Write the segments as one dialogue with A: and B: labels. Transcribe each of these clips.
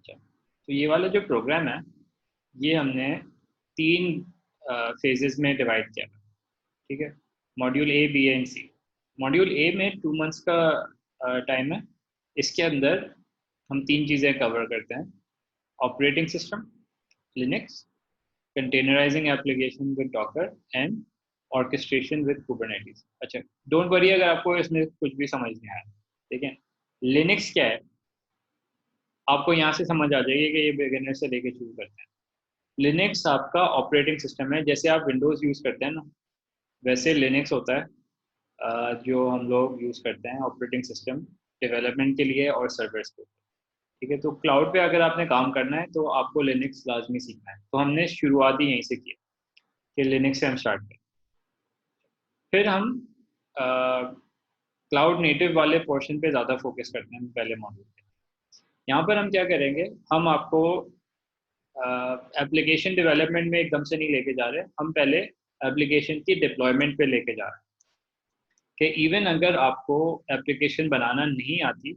A: अच्छा, तो ये वाला जो प्रोग्राम है ये हमने 3 फेजेस में डिवाइड किया है, ठीक है। Module A, B and C. Module A में 2 मंथ्स का टाइम है। इसके अंदर हम 3 चीज़ें कवर करते हैं: operating system, Linux, containerizing application with Docker and orchestration with Kubernetes। अच्छा, डोंट वरी अगर आपको इसमें कुछ भी समझ नहीं आया, ठीक है। लिनक्स क्या है आपको यहाँ से समझ आ जाएगी कि ये बिगिनर से लेके शुरू करते हैं। लिनक्स आपका ऑपरेटिंग सिस्टम है। जैसे आप विंडोज़ यूज़ करते हैं ना, वैसे लिनक्स होता है जो हम लोग यूज़ करते हैं ऑपरेटिंग सिस्टम डेवलपमेंट के लिए और सर्वर्स के लिए, ठीक है। तो क्लाउड पे अगर आपने काम करना है तो आपको लिनक्स लाजमी सीखना है। तो हमने शुरुआत ही यहीं से की कि लिनक्स से हम स्टार्ट करें। फिर हम क्लाउड नेटिव वाले पोर्शन पे ज़्यादा फोकस करते हैं पहले मॉड्यूल पे। यहाँ पर हम क्या करेंगे, हम आपको एप्लीकेशन डेवलपमेंट में एकदम से नहीं लेके जा रहे, हम पहले एप्लीकेशन की डिप्लॉयमेंट पे लेके जा रहे हैं कि इवन अगर आपको एप्लीकेशन बनाना नहीं आती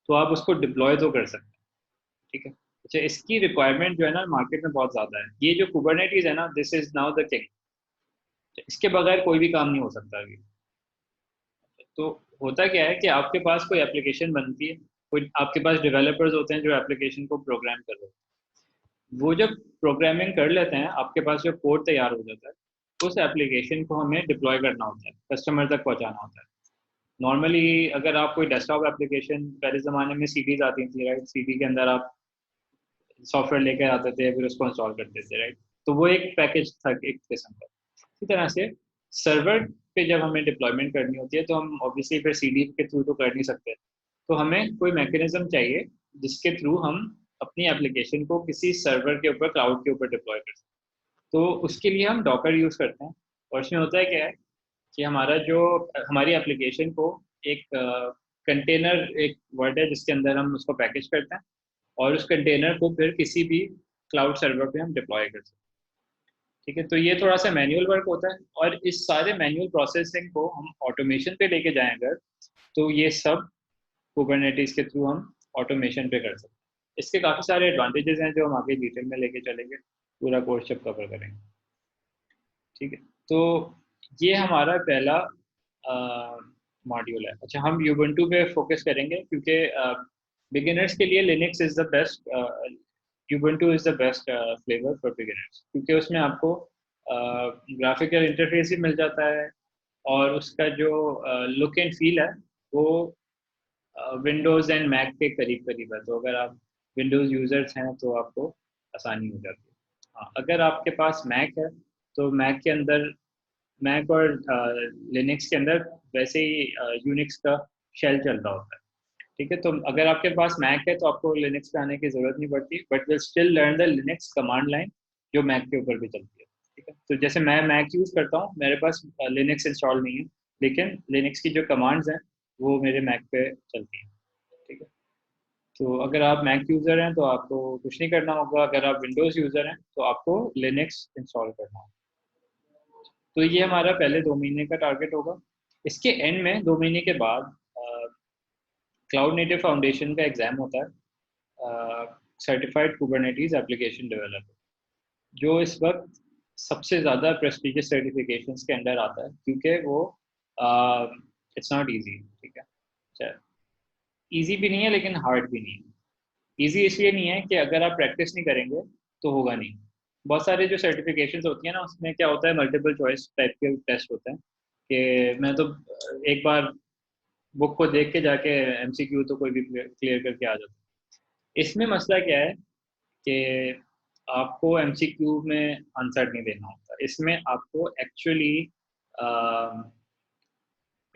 A: तो आप उसको डिप्लॉय तो कर सकते हैं, ठीक है। अच्छा, इसकी रिक्वायरमेंट जो है ना मार्केट में बहुत ज़्यादा है। ये जो कुबरनेटीज है ना, this is now the king. इसके बगैर कोई भी काम नहीं हो सकता अभी। तो होता क्या है कि आपके पास कोई एप्लीकेशन बनती है, कोई आपके पास डेवलपर्स होते हैं जो एप्लीकेशन को प्रोग्राम कर रहे हैं। वो जब प्रोग्रामिंग कर लेते हैं, आपके पास जो कोड तैयार हो जाता है, उस एप्लीकेशन को हमें डिप्लॉय करना होता है, कस्टमर तक पहुंचाना होता है। नॉर्मली अगर आप कोई डेस्कटॉप एप्लीकेशन, पहले ज़माने में सीडीज आती थी, राइट, सीडी के अंदर आप सॉफ्टवेयर लेकर आते थे, फिर उसको इंस्टॉल करते थे, राइट। तो वो एक पैकेज था एक किस्म का। इसी तरह से सर्वर पे जब हमें डिप्लॉयमेंट करनी होती है तो हम ऑब्वियसली फिर सीडी के थ्रू तो कर नहीं सकते। तो हमें कोई मैकेनिज्म चाहिए जिसके थ्रू हम अपनी एप्लीकेशन को किसी सर्वर के ऊपर, क्लाउड के ऊपर डिप्लॉय कर सकते। तो उसके लिए हम डॉकर यूज़ करते हैं। और उसमें होता है क्या है कि हमारा जो हमारी एप्लीकेशन को एक कंटेनर, एक वर्ड है जिसके अंदर हम उसको पैकेज करते हैं और उस कंटेनर को फिर किसी भी क्लाउड सर्वर पे हम डिप्लॉय कर सकते हैं, ठीक है। तो ये थोड़ा सा मैनुअल वर्क होता है और इस सारे मैनुअल प्रोसेसिंग को हम ऑटोमेशन पे लेके जाएं अगर, तो ये सब कुबरनेटीज के थ्रू हम ऑटोमेशन पे कर सकते हैं। इसके काफ़ी सारे एडवांटेजेस हैं जो हम आगे डिटेल में लेके चलेंगे, पूरा कोर्स जब कवर करेंगे, ठीक है। तो ये हमारा पहला मॉड्यूल है। अच्छा, हम यूबंटू पे फोकस करेंगे क्योंकि बिगिनर्स के लिए Linux is the best, Ubuntu is the best flavour for beginners, क्योंकि उसमें आपको ग्राफिकल इंटरफेस भी मिल जाता है और उसका जो लुक एंड फील है वो विंडोज़ एंड मैक के करीब करीब है। तो अगर आप विंडोज़ यूज़र्स हैं तो आपको आसानी हो जाती है। हाँ, अगर आपके पास मैक है तो मैक के अंदर, मैक और लिनक्स के अंदर वैसे ही यूनिक्स का शेल चल रहा होता है, ठीक है। तो अगर आपके पास मैक है तो आपको लिनक्स पे आने की ज़रूरत नहीं पड़ती, but will still learn the Linux command line जो मैक के ऊपर भी चलती है, ठीक है। तो जैसे मैं मैक यूज़ करता हूँ, मेरे पास लिनक्स इंस्टॉल नहीं है, लेकिन लिनक्स की जो कमांड्स हैं वो मेरे मैक पे चलती हैं, ठीक है। तो अगर आप मैक यूज़र हैं तो आपको कुछ नहीं करना होगा, अगर आप विंडोज़ यूज़र हैं तो आपको लिनक्स इंस्टॉल करना होगा। तो ये हमारा पहले 2 महीने का टारगेट होगा। इसके एंड में 2 महीने के बाद क्लाउड नेटिव फाउंडेशन का एग्ज़ाम होता है, सर्टिफाइड कुबरनेटीज एप्लीकेशन डेवलपर, जो इस वक्त सबसे ज़्यादा प्रेस्टिजियस सर्टिफिकेशंस के अंडर आता है क्योंकि वो इट्स नॉट इजी, ठीक है। अच्छा, ईजी भी नहीं है लेकिन हार्ड भी नहीं है। ईजी इसलिए नहीं है कि अगर आप प्रैक्टिस नहीं करेंगे तो होगा नहीं। बहुत सारे जो सर्टिफिकेशंस होती हैं ना, उसमें क्या होता है, मल्टीपल चॉइस टाइप के टेस्ट होते हैं कि मैं तो एक बार बुक को देख के जाके एमसीक्यू तो कोई भी क्लियर करके आ जाता है। इसमें मसला क्या है कि आपको एमसीक्यू में आंसर नहीं देना होता, इसमें आपको एक्चुअली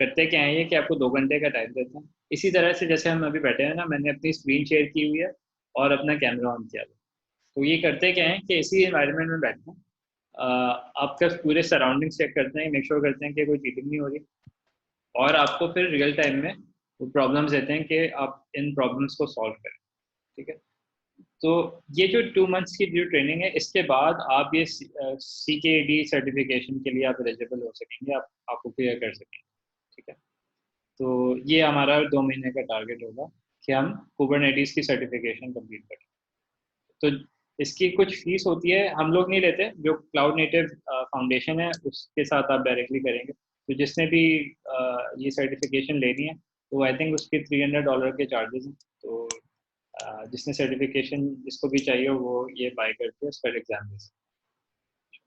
A: करते क्या है ये कि आपको 2 घंटे का टाइम देते हैं। इसी तरह से जैसे हम अभी बैठे हैं ना, मैंने अपनी स्क्रीन शेयर की हुई है और अपना कैमरा ऑन किया हुआ है। तो ये करते क्या है कि इसी एनवायरनमेंट में बैठते हैं, आपका पूरे सराउंडिंग्स चेक करते हैं, मेक श्योर करते हैं कि कोई चीटिंग नहीं हो रही, और आपको फिर रियल टाइम में वो प्रॉब्लम्स देते हैं कि आप इन प्रॉब्लम्स को सॉल्व करें, ठीक है। तो ये जो 2 मंथ्स की जो ट्रेनिंग है, इसके बाद आप ये CKD सर्टिफिकेशन के लिए आप एलिजिबल हो सकेंगे, आप आपको क्लियर कर सकेंगे, ठीक है। तो ये हमारा 2 महीने का टारगेट होगा कि हम कुबरनेटीज की सर्टिफिकेशन कंप्लीट करें। तो इसकी कुछ फीस होती है, हम लोग नहीं लेते, जो क्लाउड नेटिव फाउंडेशन है उसके साथ आप डायरेक्टली करेंगे। तो जिसने भी ये सर्टिफिकेशन लेनी है तो आई थिंक उसके $300 के चार्जेस हैं। तो जिसने सर्टिफिकेशन जिसको भी चाहिए वो ये बाय करके उस पर एग्जाम दे सकते हैं।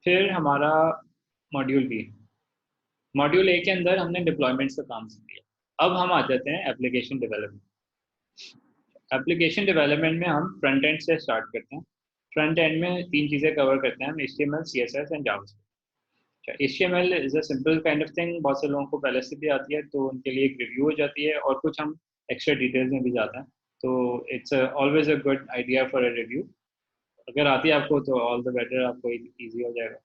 A: फिर हमारा मॉड्यूल बी, मॉड्यूल ए के अंदर हमने डिप्लॉयमेंट्स का काम सीख लिया। अब हम आ जाते हैं एप्लीकेशन डेवलपमेंट। एप्लीकेशन डेवलपमेंट में हम फ्रंट एंड से स्टार्ट करते हैं। फ्रंट एंड में तीन चीज़ें कवर करते हैं हम, HTML, CSS and JavaScript. HTML is a simple kind of thing, बहुत से लोगों को पहले से भी आती है तो उनके लिए एक रिव्यू हो जाती है, और कुछ हम एक्स्ट्रा डिटेल्स में भी जाते हैं। तो it's always a good idea for a review. अगर आती है आपको तो ऑल द बेटर, आपको इजी हो जाएगा।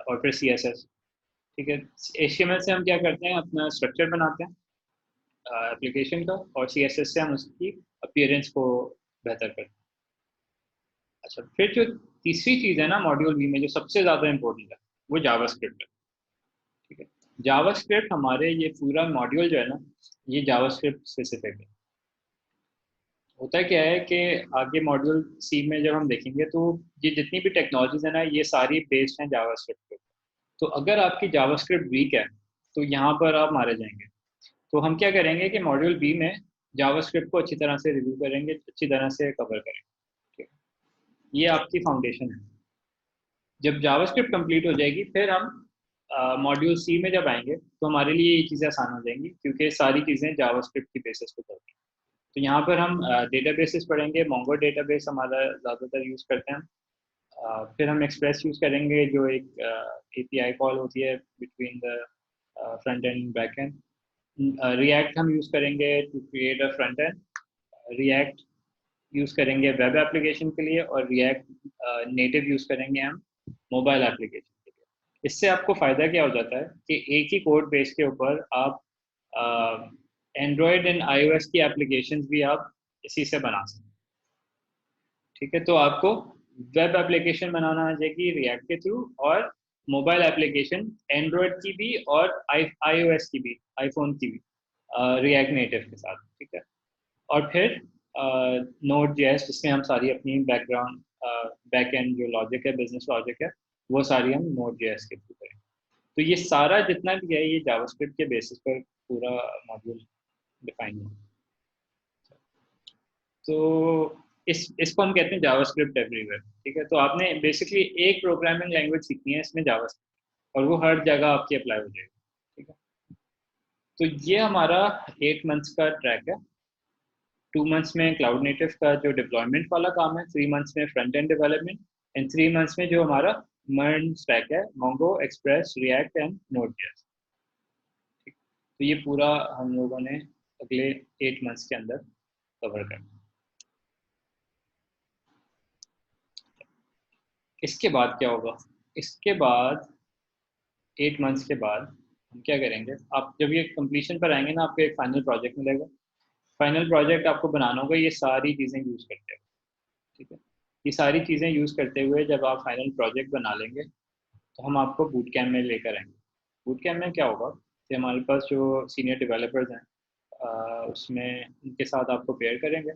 A: और फिर CSS, ठीक है। HTML से हम क्या करते हैं, अपना स्ट्रक्चर बनाते हैं एप्लीकेशन का, और CSS से हम उसकी अपीयरेंस को बेहतर करते हैं। अच्छा, फिर जो तीसरी चीज़ है ना मॉड्यूल बी में जो सबसे ज़्यादा इंपॉर्टेंट है, वो जावास्क्रिप्ट है। ठीक है, जावास्क्रिप्ट हमारे ये पूरा मॉड्यूल जो है ना, ये जावास्क्रिप्ट स्पेसिफिक है। होता क्या है कि आगे मॉड्यूल सी में जब हम देखेंगे तो ये जितनी भी टेक्नोलॉजीज है ना, ये सारी बेस्ड हैं जावास्क्रिप्ट पे। तो अगर आपकी जावास्क्रिप्ट वीक है तो यहाँ पर आप मारे जाएंगे। तो हम क्या करेंगे कि मॉड्यूल बी में जावास्क्रिप्ट को अच्छी तरह से रिव्यू करेंगे, अच्छी तरह से कवर करेंगे। ठीक है? ये आपकी फाउंडेशन है। जब जावास्क्रिप्ट कंप्लीट हो जाएगी फिर हम मॉड्यूल सी में जब आएंगे तो हमारे लिए ये चीज़ें आसान हो जाएंगी, क्योंकि सारी चीज़ें जावास्क्रिप्ट की बेसिस पे चलती हैं। तो यहाँ पर हम डेटाबेसेस पढ़ेंगे, मोंगो डेटाबेस हमारा ज़्यादातर यूज़ करते हैं। फिर हम एक्सप्रेस यूज़ करेंगे जो एक API कॉल होती है between the front end back end. React हम यूज़ करेंगे to create a front end. React use करेंगे वेब एप्लीकेशन के लिए, और रिएक्ट नेटिव यूज़ करेंगे हम मोबाइल एप्लीकेशन के लिए। इससे आपको फ़ायदा क्या हो जाता है कि एक ही कोड बेस के ऊपर आप एंड्रॉयड एंड iOS की एप्लीकेशंस भी आप इसी से बना सकते हैं। ठीक है, तो आपको वेब एप्लीकेशन बनाना आ जाएगी रिएक्ट के थ्रू, और मोबाइल एप्लीकेशन एंड्रॉयड की भी और iOS की भी, आईफोन की भी, रिएक्ट नेटिव के साथ। ठीक है, और फिर नोड जेएस जिसमें हम सारी अपनी बैकग्राउंड बैक एंड जो लॉजिक है, बिजनेस लॉजिक है, वो सारी हम नोड जेएस के थ्रू करेंगे। तो ये सारा जितना भी है ये जावास्क्रिप्ट के बेसिस पर पूरा मॉड्यूल डिफाइन है। तो इसको हम कहते हैं जावास्क्रिप्ट एवरीवेयर। ठीक है, तो आपने बेसिकली एक प्रोग्रामिंग लैंग्वेज सीखनी है इसमें, जावास्क्रिप्ट, और वो हर जगह आपकी अप्लाई हो जाएगी। ठीक है, तो ये हमारा 8 मंथ्स का ट्रैक है। 2 मंथ्स में क्लाउड नेटिव का जो डिप्लॉयमेंट वाला काम है, 3 मंथ्स में front end development, and 3 months में जो हमारा मर्न स्टैक है, Mongo, express, react and Node.js. तो ये पूरा हम लोगों ने अगले 8 मंथ्स के अंदर कवर करना। इसके बाद क्या होगा, इसके बाद 8 मंथ्स के बाद हम क्या करेंगे, आप जब ये कंप्लीशन पर आएंगे ना, आपको एक फाइनल प्रोजेक्ट मिलेगा। फाइनल प्रोजेक्ट आपको बनाना होगा ये सारी चीज़ें यूज़ करते हुए। ठीक है, ये सारी चीज़ें यूज़ करते हुए जब आप फाइनल प्रोजेक्ट बना लेंगे तो हम आपको बूट कैम्प में लेकर आएंगे। बूट कैम्प में क्या होगा कि हमारे पास जो सीनियर डेवलपर्स हैं उसमें उनके साथ आपको पेयर करेंगे,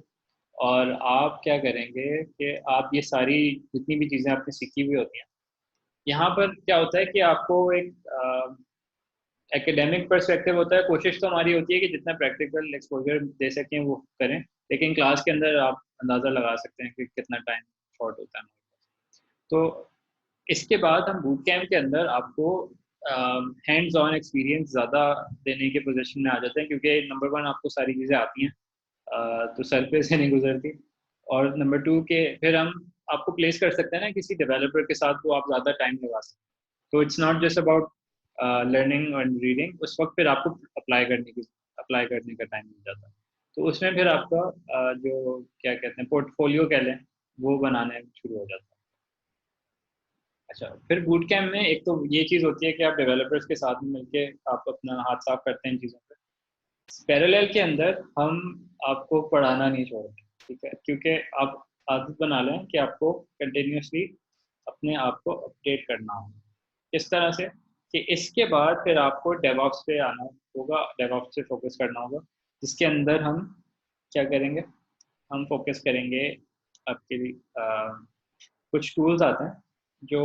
A: और आप क्या करेंगे कि आप ये सारी जितनी भी चीज़ें आपने सीखी हुई होती हैं, यहाँ पर क्या होता है कि आपको एक एकेडमिक पर्सपेक्टिव होता है। कोशिश तो हमारी होती है कि जितना प्रैक्टिकल एक्सपोजर दे सकें वो करें, लेकिन क्लास के अंदर आप अंदाज़ा लगा सकते हैं कि कितना टाइम शॉर्ट होता है। तो इसके बाद हम बूट कैम्प के अंदर आपको हैंड्स ऑन एक्सपीरियंस ज़्यादा देने के पोजीशन में आ जाते हैं, क्योंकि नंबर 1 आपको सारी चीज़ें आती हैं, तो सर पे से नहीं गुजरती। और नंबर 2 के फिर हम आपको प्लेस कर सकते हैं ना किसी डेवलपर के साथ, तो आप ज़्यादा टाइम लगा सकते हैं। तो it's not just about learning and reading, उस वक्त फिर आपको अप्लाई करने का टाइम मिल जाता है। तो उसमें फिर आपका जो क्या कहते हैं पोर्टफोलियो कह लें, वो बनाने शुरू हो जाता है। अच्छा, फिर बूट कैम्प में एक तो ये चीज़ होती है कि आप डेवलपर्स के साथ में मिलके आप अपना हाथ साफ करते हैं इन चीज़ों पे। पैरेलल के अंदर हम आपको पढ़ाना नहीं छोड़ते। ठीक है, क्योंकि आप आदत बना लें कि आपको कंटिन्यूसली अपने आप को अपडेट करना होगा। किस तरह से कि इसके बाद फिर आपको डेवऑप्स पे आना होगा, डेवऑप्स पे फोकस करना होगा, जिसके अंदर हम क्या करेंगे, हम फोकस करेंगे आपके कुछ टूल्स आते हैं जो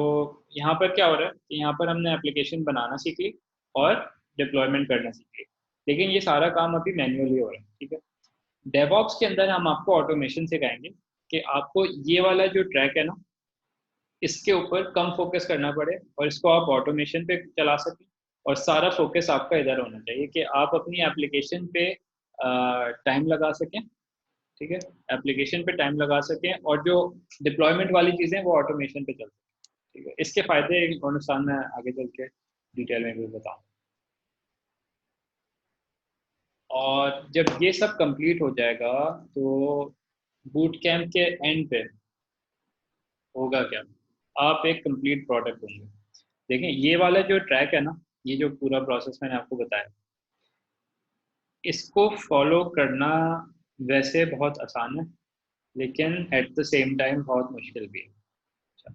A: यहाँ पर क्या हो रहा है कि यहाँ पर हमने एप्लीकेशन बनाना सीख ली और डिप्लॉयमेंट करना सीख ली, लेकिन ये सारा काम अभी मैन्युअली हो रहा है, ठीक है। डेवऑप्स के अंदर हम आपको ऑटोमेशन सिखाएंगे कि आपको ये वाला जो ट्रैक है ना, इसके ऊपर कम फोकस करना पड़े और इसको आप ऑटोमेशन पे चला सकें, और सारा फोकस आपका इधर होना चाहिए कि आप अपनी एप्लीकेशन पे टाइम लगा सकें, ठीक है। एप्लीकेशन पे टाइम लगा सकें और जो डिप्लॉयमेंट वाली चीज़ें वो ऑटोमेशन पे चल सकें, ठीक है। इसके फायदे और नुकसान मैं आगे चल के डिटेल में भी बताऊँ। और जब ये सब कंप्लीट हो जाएगा तो बूट कैंप के एंड पे होगा क्या, आप एक कंप्लीट प्रोडक्ट होंगे। देखें ये वाला जो ट्रैक है ना, ये जो पूरा प्रोसेस मैंने आपको बताया, इसको फॉलो करना वैसे बहुत आसान है, लेकिन एट द सेम टाइम बहुत मुश्किल भी है। अच्छा,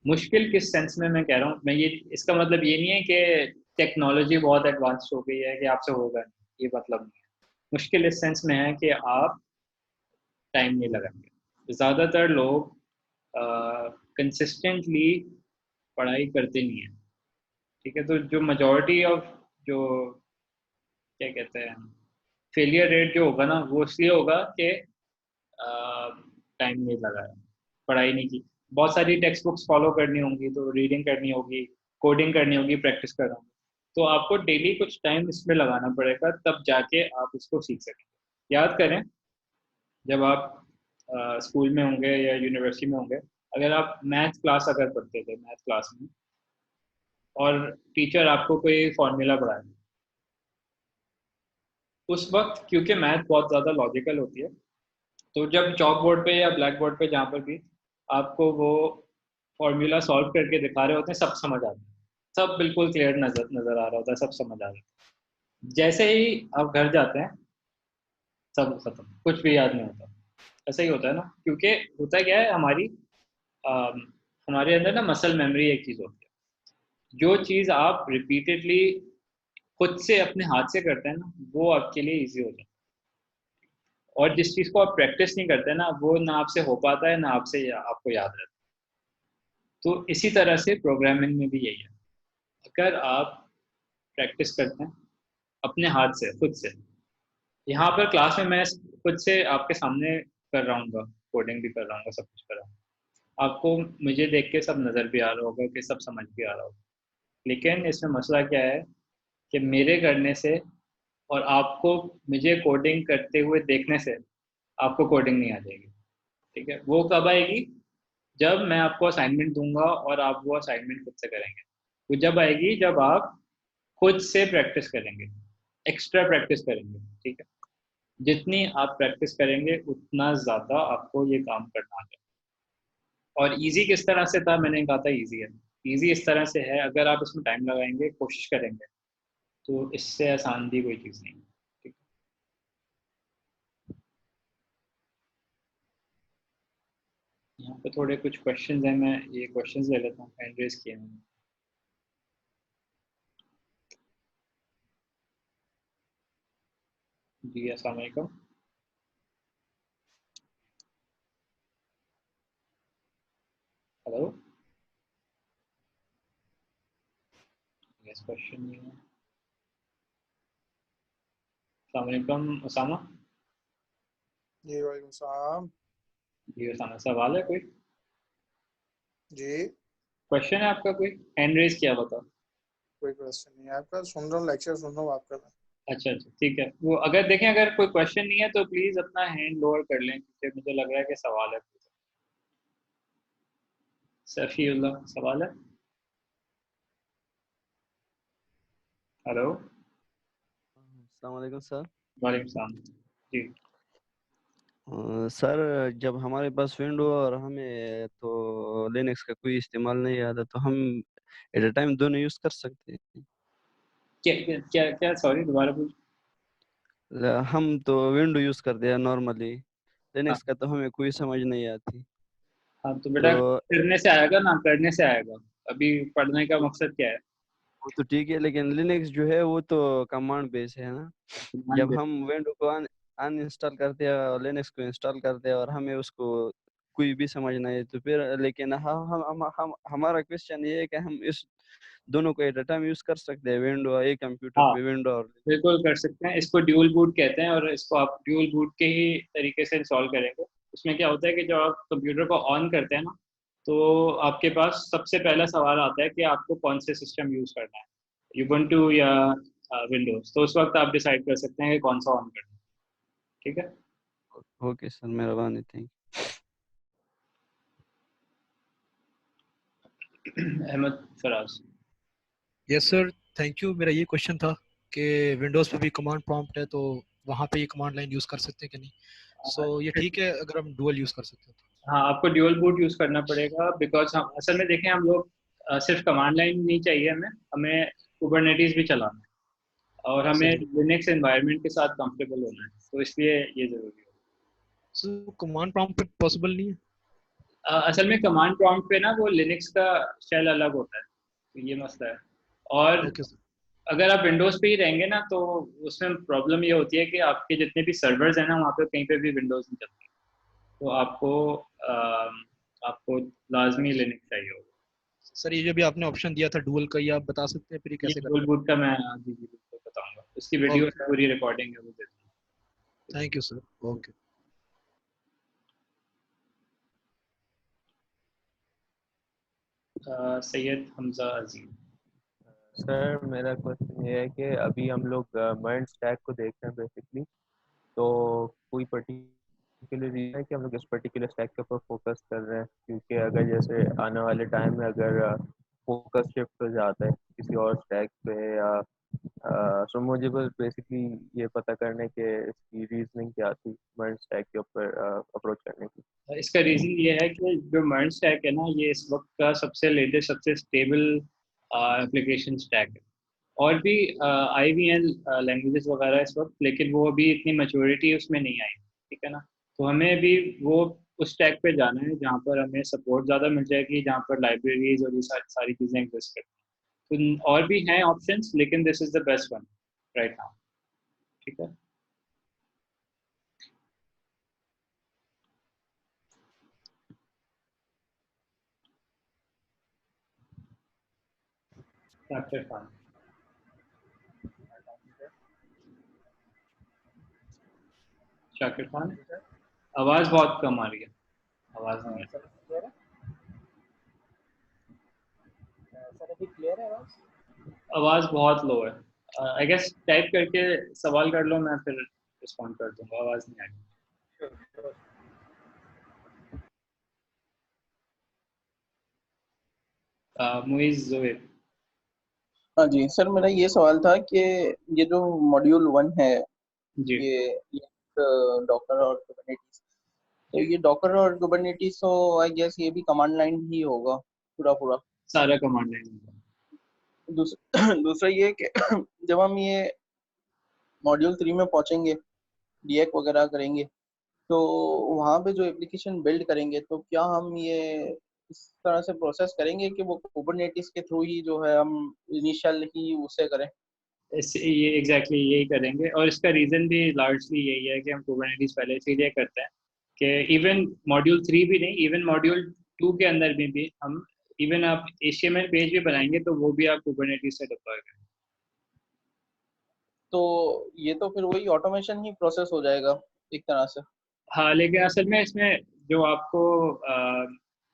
A: मुश्किल किस सेंस में मैं कह रहा हूँ, मैं ये इसका मतलब ये नहीं है कि टेक्नोलॉजी बहुत एडवांस हो गई है कि आपसे होगा नहीं, ये मतलब नहीं है। मुश्किल इस सेंस में है कि आप टाइम नहीं लगाएंगे। ज़्यादातर लोग कंसिस्टेंटली पढ़ाई करते नहीं है, ठीक है। तो जो मेजोरिटी ऑफ जो क्या कहते हैं फेलियर रेट जो होगा ना, वो इसलिए होगा कि टाइम नहीं लगाया, पढ़ाई नहीं की। बहुत सारी टेक्स्ट बुक्स फॉलो करनी होंगी, तो रीडिंग करनी होगी, कोडिंग करनी होगी, प्रैक्टिस करना होगा, तो आपको डेली कुछ टाइम इसमें लगाना पड़ेगा, तब जाके आप इसको सीख सकेंगे। याद करें, जब आप स्कूल में होंगे या यूनिवर्सिटी में होंगे, अगर आप मैथ क्लास अगर पढ़ते थे, मैथ क्लास में, और टीचर आपको कोई फॉर्मूला पढ़ाए, उस वक्त क्योंकि मैथ बहुत ज़्यादा लॉजिकल होती है, तो जब चॉक बोर्ड पे या ब्लैक बोर्ड पे जहाँ पर भी आपको वो फॉर्मूला सॉल्व करके दिखा रहे होते हैं, सब समझ आता है, सब बिल्कुल क्लियर नजर नजर आ रहा होता है, सब समझ आ रहा है। जैसे ही आप घर जाते हैं, सब खत्म, कुछ भी याद नहीं होता। ऐसा ही होता है ना, क्योंकि होता क्या है, अम, हमारे अंदर ना मसल मेमोरी एक चीज़ होती है। जो चीज़ आप रिपीटेडली खुद से अपने हाथ से करते हैं ना, वो आपके लिए इजी हो जाता है। और जिस चीज़ को आप प्रैक्टिस नहीं करते ना, वो ना आपसे हो पाता है, ना आपको याद रहता है। तो इसी तरह से प्रोग्रामिंग में भी यही है। अगर आप प्रैक्टिस करते हैं अपने हाथ से खुद से, यहाँ पर क्लास में मैं खुद से आपके सामने कर रहा हूँ, कोडिंग भी कर रहा हूँ, सब कुछ कर रहा हूँ, आपको मुझे देख के सब नज़र भी आ रहा होगा कि सब समझ भी आ रहा होगा। लेकिन इसमें मसला क्या है कि मेरे करने से और आपको मुझे कोडिंग करते हुए देखने से आपको कोडिंग नहीं आ जाएगी, ठीक है। वो कब आएगी, जब मैं आपको असाइनमेंट दूंगा और आप वो असाइनमेंट खुद से करेंगे। वो जब आएगी जब आप खुद से प्रैक्टिस करेंगे, एक्स्ट्रा प्रैक्टिस करेंगे, ठीक है। जितनी आप प्रैक्टिस करेंगे उतना ज़्यादा आपको ये काम करना है। और इजी किस तरह से था, मैंने कहा था इजी है। इजी इस तरह से है, अगर आप इसमें टाइम लगाएंगे, कोशिश करेंगे, तो इससे आसान भी कोई चीज़ नहीं है, ठीक है। यहाँ पे थोड़े कुछ क्वेश्चंस हैं, मैं ये क्वेश्चंस ले लेता हूँ, हैंड रेज किए हैं। जी अस्सलाम वालेकुम। हेलो, यस क्वेश्चन नहीं है। अस्सलाम वालेकुम उसामा।
B: जी वालेकुम सलाम।
A: जी उसामा, सवाल है कोई,
B: जी
A: क्वेश्चन है आपका कोई, हैंड रेज किया बताओ।
B: कोई क्वेश्चन नहीं है आपका, सुन रहा हूँ, लेक्चर सुन रहा हूँ आपका मैं।
A: अच्छा अच्छा, ठीक है। वो अगर देखें, अगर कोई क्वेश्चन नहीं है तो प्लीज अपना हैंड लोअर कर लें, क्योंकि मुझे लग रहा है कि सवाल है। सफीउल्लाह, सवाल है। हेलो।
C: अस्सलाम वालेकुम सर।
A: वालेकुम सलाम। जी।
C: सर जब हमारे पास विंडो और हमें तो लिनक्स का कोई इस्तेमाल नहीं आता, तो हम एट अ टाइम दोनों यूज कर सकते हैं?
A: क्या क्या क्या, क्या सॉरी दोबारा पूछ।
C: हम तो विंडो यूज करते हैं नॉर्मली,
A: हाँ
C: लिनक्स का तो हमें कोई समझ नहीं आती।
A: हाँ, तो बेटा
C: तो
A: करने से आएगा ना, करने से आएगा। अभी पढ़ने का मकसद क्या है।
C: वो तो ठीक है, लेकिन लिनक्स जो है वो तो कमांड बेस है ना।
A: ध्यान
C: जब
A: दे।
C: हम विंडो को अनइंस्टॉल कर दिया, लिनक्स को इंस्टॉल कर दिया और हमें उसको कोई भी समझ नहीं है, तो फिर लेकिन हम हमारा क्वेश्चन ये है कि हम इस दोनों को एट अ टाइम यूज कर सकते हैं, विंडो एक कंप्यूटर
A: हाँ
C: पे विंडो और
A: बिल्कुल कर सकते हैं, इसको ड्यूल बूट कहते हैं, और इसको आप ड्यूल बूट के ही तरीके से इंस्टॉल करेंगे। उसमें क्या होता है कि जब आप कंप्यूटर को ऑन करते हैं ना, तो आपके पास सबसे पहला सवाल आता है कि आपको कौन से सिस्टम यूज करना है, यूबंटू या विंडोज। तो उस वक्त आप डिसाइड कर सकते हैं कि कौन सा ऑन करना है। ठीक है।
C: ओके सर, मेहरबानी, thank
A: Ahmad Faraz.
D: Yes sir, thank you. मेरा ये क्वेश्चन था कि विंडोज़ पे भी कमांड प्रॉम्प्ट है, तो वहाँ पे ये कमांड लाइन यूज़ कर सकते हैं कि नहीं? सो ये ठीक है अगर हम डुअल यूज़ कर सकते हैं तो?
A: हाँ, आपको ड्यूल बूट यूज करना पड़ेगा, बिकॉज हम असल में देखें, हम लोग सिर्फ कमांड लाइन नहीं चाहिए, हमें हमें कुबरनेटिस भी चलाना है, और हमें
D: सही।
A: लिनक्स एनवायरनमेंट के साथ कंफर्टेबल होना है, तो इसलिए ये जरूरी है।
D: सो कमांड प्रॉम्प्ट पे पॉसिबल नहीं है?
A: असल में कमांड प्रॉम्प्ट पे ना वो लिनक्स का शेल अलग होता है, तो ये मसला है। और
D: ओके सर।
A: अगर आप विंडोज पे ही रहेंगे ना, तो उसमें प्रॉब्लम ये होती है कि आपके जितने भी सर्वर्स हैं ना, वहाँ पे कहीं पे भी विंडोज नहीं चलती, तो आपको लाजमी लिनक्स चाहिए होगा।
D: सर ये जो भी आपने ऑप्शन दिया था डुअल का, ये आप बता सकते हैं फिर ये
A: ये
D: कैसे
A: डुअल
D: करना
A: बूट का मैं जी जी बिल्कुल बताऊंगा, उसकी
D: है?
A: वीडियो
D: ओके,
A: पूरी रिकॉर्डिंग है वो दे
D: थैंक यू सर। ओके।
A: दूंगा। सैयद हमजा अजीम।
E: सर मेरा क्वेश्चन ये है कि अभी हम लोग मर्ज स्टैक को देख रहे हैं बेसिकली, तो कोई पर्टिकुलर रीजन है कि हम लोग इस पर्टिकुलर स्टैक के ऊपर फोकस कर रहे हैं? क्योंकि अगर जैसे आने वाले टाइम में अगर फोकस शिफ्ट हो जाता है किसी और स्टैक पे, या सो मुझे बस बेसिकली ये पता करने के इसकी रीजनिंग क्या थी मर्ज स्टैक के ऊपर अप्रोच करने की।
A: इसका रीज़न ये है कि जो मर्ज स्टैक है ना, ये इस वक्त का सबसे लेटेस्ट, सबसे स्टेबल एप्लीकेशन स्टैक है। और भी IVN लैंग्वेजेस वगैरह इस वक्त, लेकिन वो अभी इतनी मैच्योरिटी उसमें नहीं आई। ठीक है ना। तो हमें अभी वो उस स्टैक पे जाना है जहाँ पर हमें सपोर्ट ज़्यादा मिल जाएगी, जहाँ पर लाइब्रेरीज और ये सारी सारी चीज़ें एग्जिस्ट करती हैं। तो और भी हैं ऑप्शंस, लेकिन this is the best one right now. ठीक है। शाकिर खान। शाकिर खान, आवाज़ बहुत कम आ रही है, आवाज़ नहीं आ रही।
F: सर अभी क्लियर है आवाज?
A: आवाज़ बहुत लो है। आई गेस टाइप करके सवाल कर लो, मैं फिर रिस्पॉन्ड कर दूंगा। आवाज़ नहीं आ रही। मुइज़ ज़ोहैब।
F: हाँ जी सर, मेरा ये सवाल था कि ये जो मॉड्यूल 1 है,
A: जी
F: ये डॉकर और कुबरनेटिस, तो ये डॉकर और कुबरनेटिस, तो आई गेस ये भी कमांड लाइन ही होगा पूरा पूरा।
A: सारा कमांड लाइन होगा।
F: दूसरा ये कि जब हम ये मॉड्यूल 3 में पहुंचेंगे, डीएक वगैरह करेंगे, तो वहाँ पे जो एप्लीकेशन बिल्ड करेंगे, तो क्या हम ये इस तरह से प्रोसेस करेंगे कि वो कुबरनेटिस के थ्रू ही जो है हम इनिशियल ही उसे करें?
A: ये एग्जैक्टली यही करेंगे, और इसका रीज़न भी लार्जली यही है कि हम कुबरनेटिस पहले इसीलिए करते हैं कि इवन मॉड्यूल 3 भी नहीं, इवन मॉड्यूल 2 के अंदर भी हम, इवन आप HTML पेज भी बनाएंगे तो वो भी आप कुबरनेटिस से डिप्लॉय करेंगे।
F: तो ये तो फिर वही ऑटोमेशन ही प्रोसेस हो जाएगा एक तरह से।
A: हाँ, लेकिन असल में इसमें जो आपको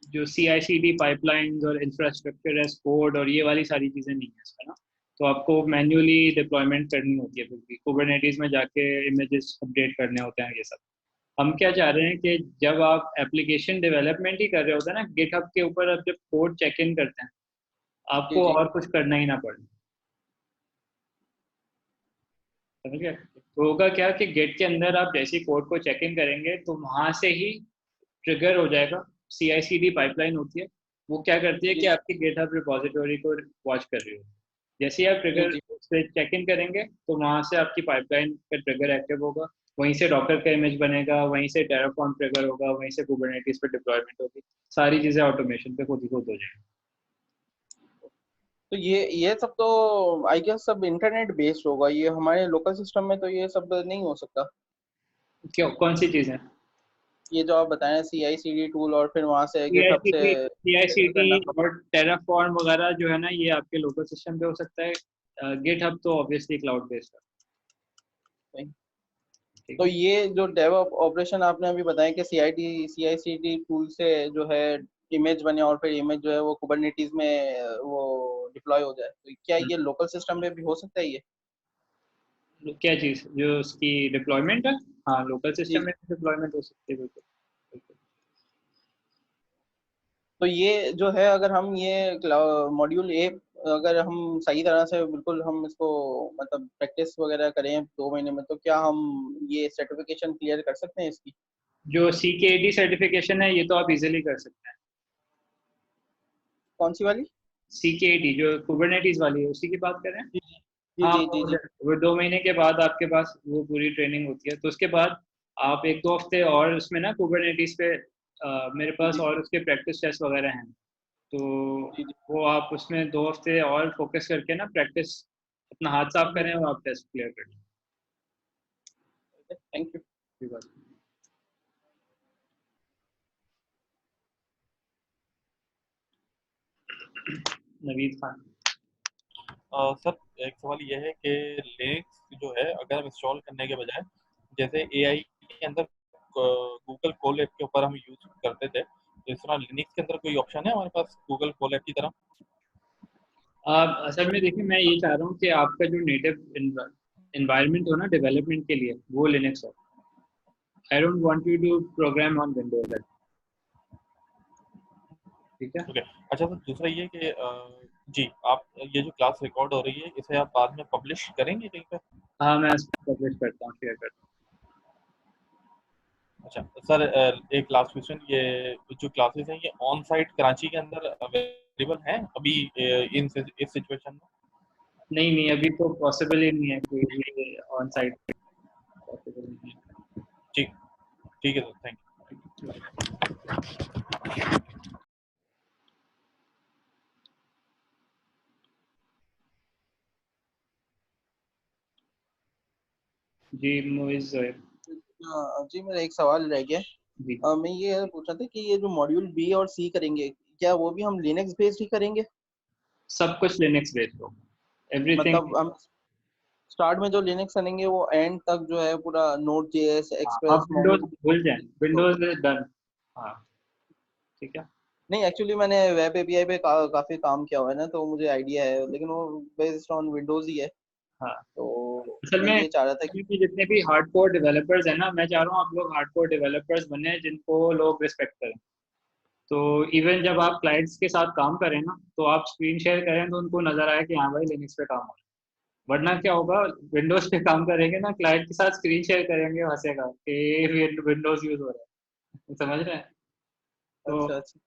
A: जो CI/CD पाइपलाइंस और इंफ्रास्ट्रक्चर एज कोड और ये वाली सारी चीज़ें नहीं है इसमें ना, तो आपको मैन्युअली डिप्लॉयमेंट करनी होती है, फिर कुबरनेटिस में जाके इमेजेस अपडेट करने होते हैं, ये सब। हम क्या चाह रहे हैं कि जब आप एप्लीकेशन डेवलपमेंट ही कर रहे होते हैं ना, गिटहब के ऊपर आप जब कोड चेक इन करते हैं,
F: जी
A: आपको
F: जी।
A: और कुछ करना ही ना पड़े। समझ गए? तो होगा क्या कि गेट के अंदर आप जैसे कोड को चेक इन करेंगे, तो वहां से ही ट्रिगर हो जाएगा। CI/CD पाइपलाइन होती है, वो क्या करती है
F: जी
A: कि
F: जी।
A: आपकी गिटहब रिपोजिटोरी को वॉच कर रही होती है। जैसे ही आप
F: जी
A: ट्रिगर
F: जी।
A: से चेक इन करेंगे, तो वहां से आपकी पाइपलाइन का ट्रिगर एक्टिव होगा, वहीं से डॉकर का इमेज बनेगा, वहीं से टेराफॉर्म ट्रिगर होगा, वहीं से कुबरनेटिस पे डिप्लॉयमेंट होगी। सारी चीजें ऑटोमेशन पे खुद ही खुद हो जाएंगी।
F: तो ये सब तो आई गेस सब इंटरनेट बेस्ड होगा, ये हमारे लोकल सिस्टम में तो ये सब नहीं हो सकता।
A: क्या कौन सी चीज़ें?
F: ये जो आप बताएं CI/CD टूल और फिर वहां से गिटहब से
A: CI/CD
F: करना।
A: और टेराफॉर्म वगैरह जो है ना, ये आपके लोकल सिस्टम पे हो सकता है। गिटहब तो ऑब्वियसली क्लाउड बेस्ड है। ठीक
F: तो
A: है।
F: ये जो डेव ऑपरेशन आपने अभी बताया कि CI/CD टूल से जो है इमेज बने और फिर इमेज जो है वो कुबरनेटीज में वो डिप्लॉय हो जाए, तो क्या ये लोकल सिस्टम पे भी हो सकता है ये?
A: क्या चीज़ जो उसकी डिप्लॉयमेंट है? हाँ, लोकल
F: जी
A: सिस्टम में डिप्लॉयमेंट हो सकती है, बिल्कुल बिल्कुल।
F: तो ये जो है अगर हम ये मॉड्यूल ए अगर हम सही तरह से बिल्कुल हम इसको मतलब प्रैक्टिस वगैरह करें 2 महीने में, तो क्या हम ये सर्टिफिकेशन क्लियर कर सकते हैं इसकी?
A: जो CKAD सर्टिफिकेशन है, ये तो आप इजीली कर सकते हैं।
F: कौन सी वाली?
A: CKAD जो कुबरनेटीज वाली है, उसी की बात कर रहे हैं।
F: जी जी
A: हाँ,
F: जी जी जी।
A: वो 2 महीने के बाद आपके पास वो पूरी ट्रेनिंग होती है, तो उसके बाद आप 1-2 हफ्ते और उसमें ना कुबरनेटीज पे मेरे
F: जी
A: पास
F: जी
A: और उसके प्रैक्टिस टेस्ट वगैरह हैं, तो
F: जी जी।
A: वो आप उसमें 2 हफ्ते और फोकस करके ना प्रैक्टिस, अपना हाथ साफ करें और आप टेस्ट क्लियर कर लें।
F: Thank you.
A: कोई बात नहीं। नवीद खान।
G: सर एक सवाल ये है कि लिनक्स जो है अगर हम इंस्टॉल करने के बजाय जैसे एआई के अंदर गूगल कोलैब के ऊपर हम यूज करते थे, तो इस तरह लिनक्स के अंदर कोई ऑप्शन है हमारे पास गूगल कोलैब की तरह?
A: असल में देखिए, मैं ये चाह रहा हूँ कि आपका जो नेटिव एनवायरनमेंट हो ना डेवलपमेंट के लिए, वो लिनक्स हो। I don't want you to program on Windows. ठीक है।
G: ओके। अच्छा सर, दूसरा ये कि जी आप ये जो क्लास रिकॉर्ड हो रही है इसे आप बाद में पब्लिश करेंगे कहीं पे?
A: हाँ, मैं इसको पब्लिश करता हूँ, शेयर करता
G: अच्छा सर, एक लास्ट क्वेश्चन, ये जो क्लासेस हैं ये ऑन साइट कराची के अंदर अवेलेबल हैं अभी इस सिचुएशन में?
A: हूँ। नहीं नहीं, अभी तो पॉसिबल ही नहीं है कि ये ऑन साइट पॉसिबल नहीं है।
G: ठीक ठीक है सर, थैंक यू।
A: जी मोइज जोएब।
F: जी मेरा एक सवाल रह गया।
A: जी,
F: मैं ये पूछ रहा था कि ये जो मॉड्यूल बी और सी करेंगे, क्या वो भी हम लिनक्स बेस्ड ही करेंगे?
A: सब कुछ लिनक्स बेस्ड हो, एवरीथिंग।
F: मतलब हम स्टार्ट में जो लिनक्स करेंगे वो एंड तक जो है पूरा नोड जेएस
A: आप
F: एक्सप्रेस
A: विंडोज
F: मोंगो
A: भूल जाएं,
F: DB।
A: Windows is done. हाँ, ठीक है।
F: नहीं एक्चुअली मैंने वेब एपीआई पे काफी काम किया हुआ है ना, तो मुझे आइडिया है, लेकिन वो बेस्ड ऑन विंडोज ही है।
A: हाँ,
F: तो
A: असल
F: मैं
A: में
F: ये चाह रहा था कि
A: कि जितने भी हार्डकोर डेवलपर्स हैं ना, मैं चाह रहा हूँ आप लोग हार्डकोर डेवलपर्स बने जिनको लोग रिस्पेक्ट करें। तो इवन जब आप क्लाइंट्स के साथ काम करें ना, तो आप स्क्रीन शेयर करें तो उनको नजर आए कि हाँ भाई लिनक्स पे काम हो रहा है। वरना क्या होगा, विंडोज पे काम करेंगे ना, क्लाइंट के साथ स्क्रीन शेयर करेंगे, हंसेगा कि विंडोज यूज हो रहा है। समझ रहे हैं? तो
F: अच्छा अच्छा।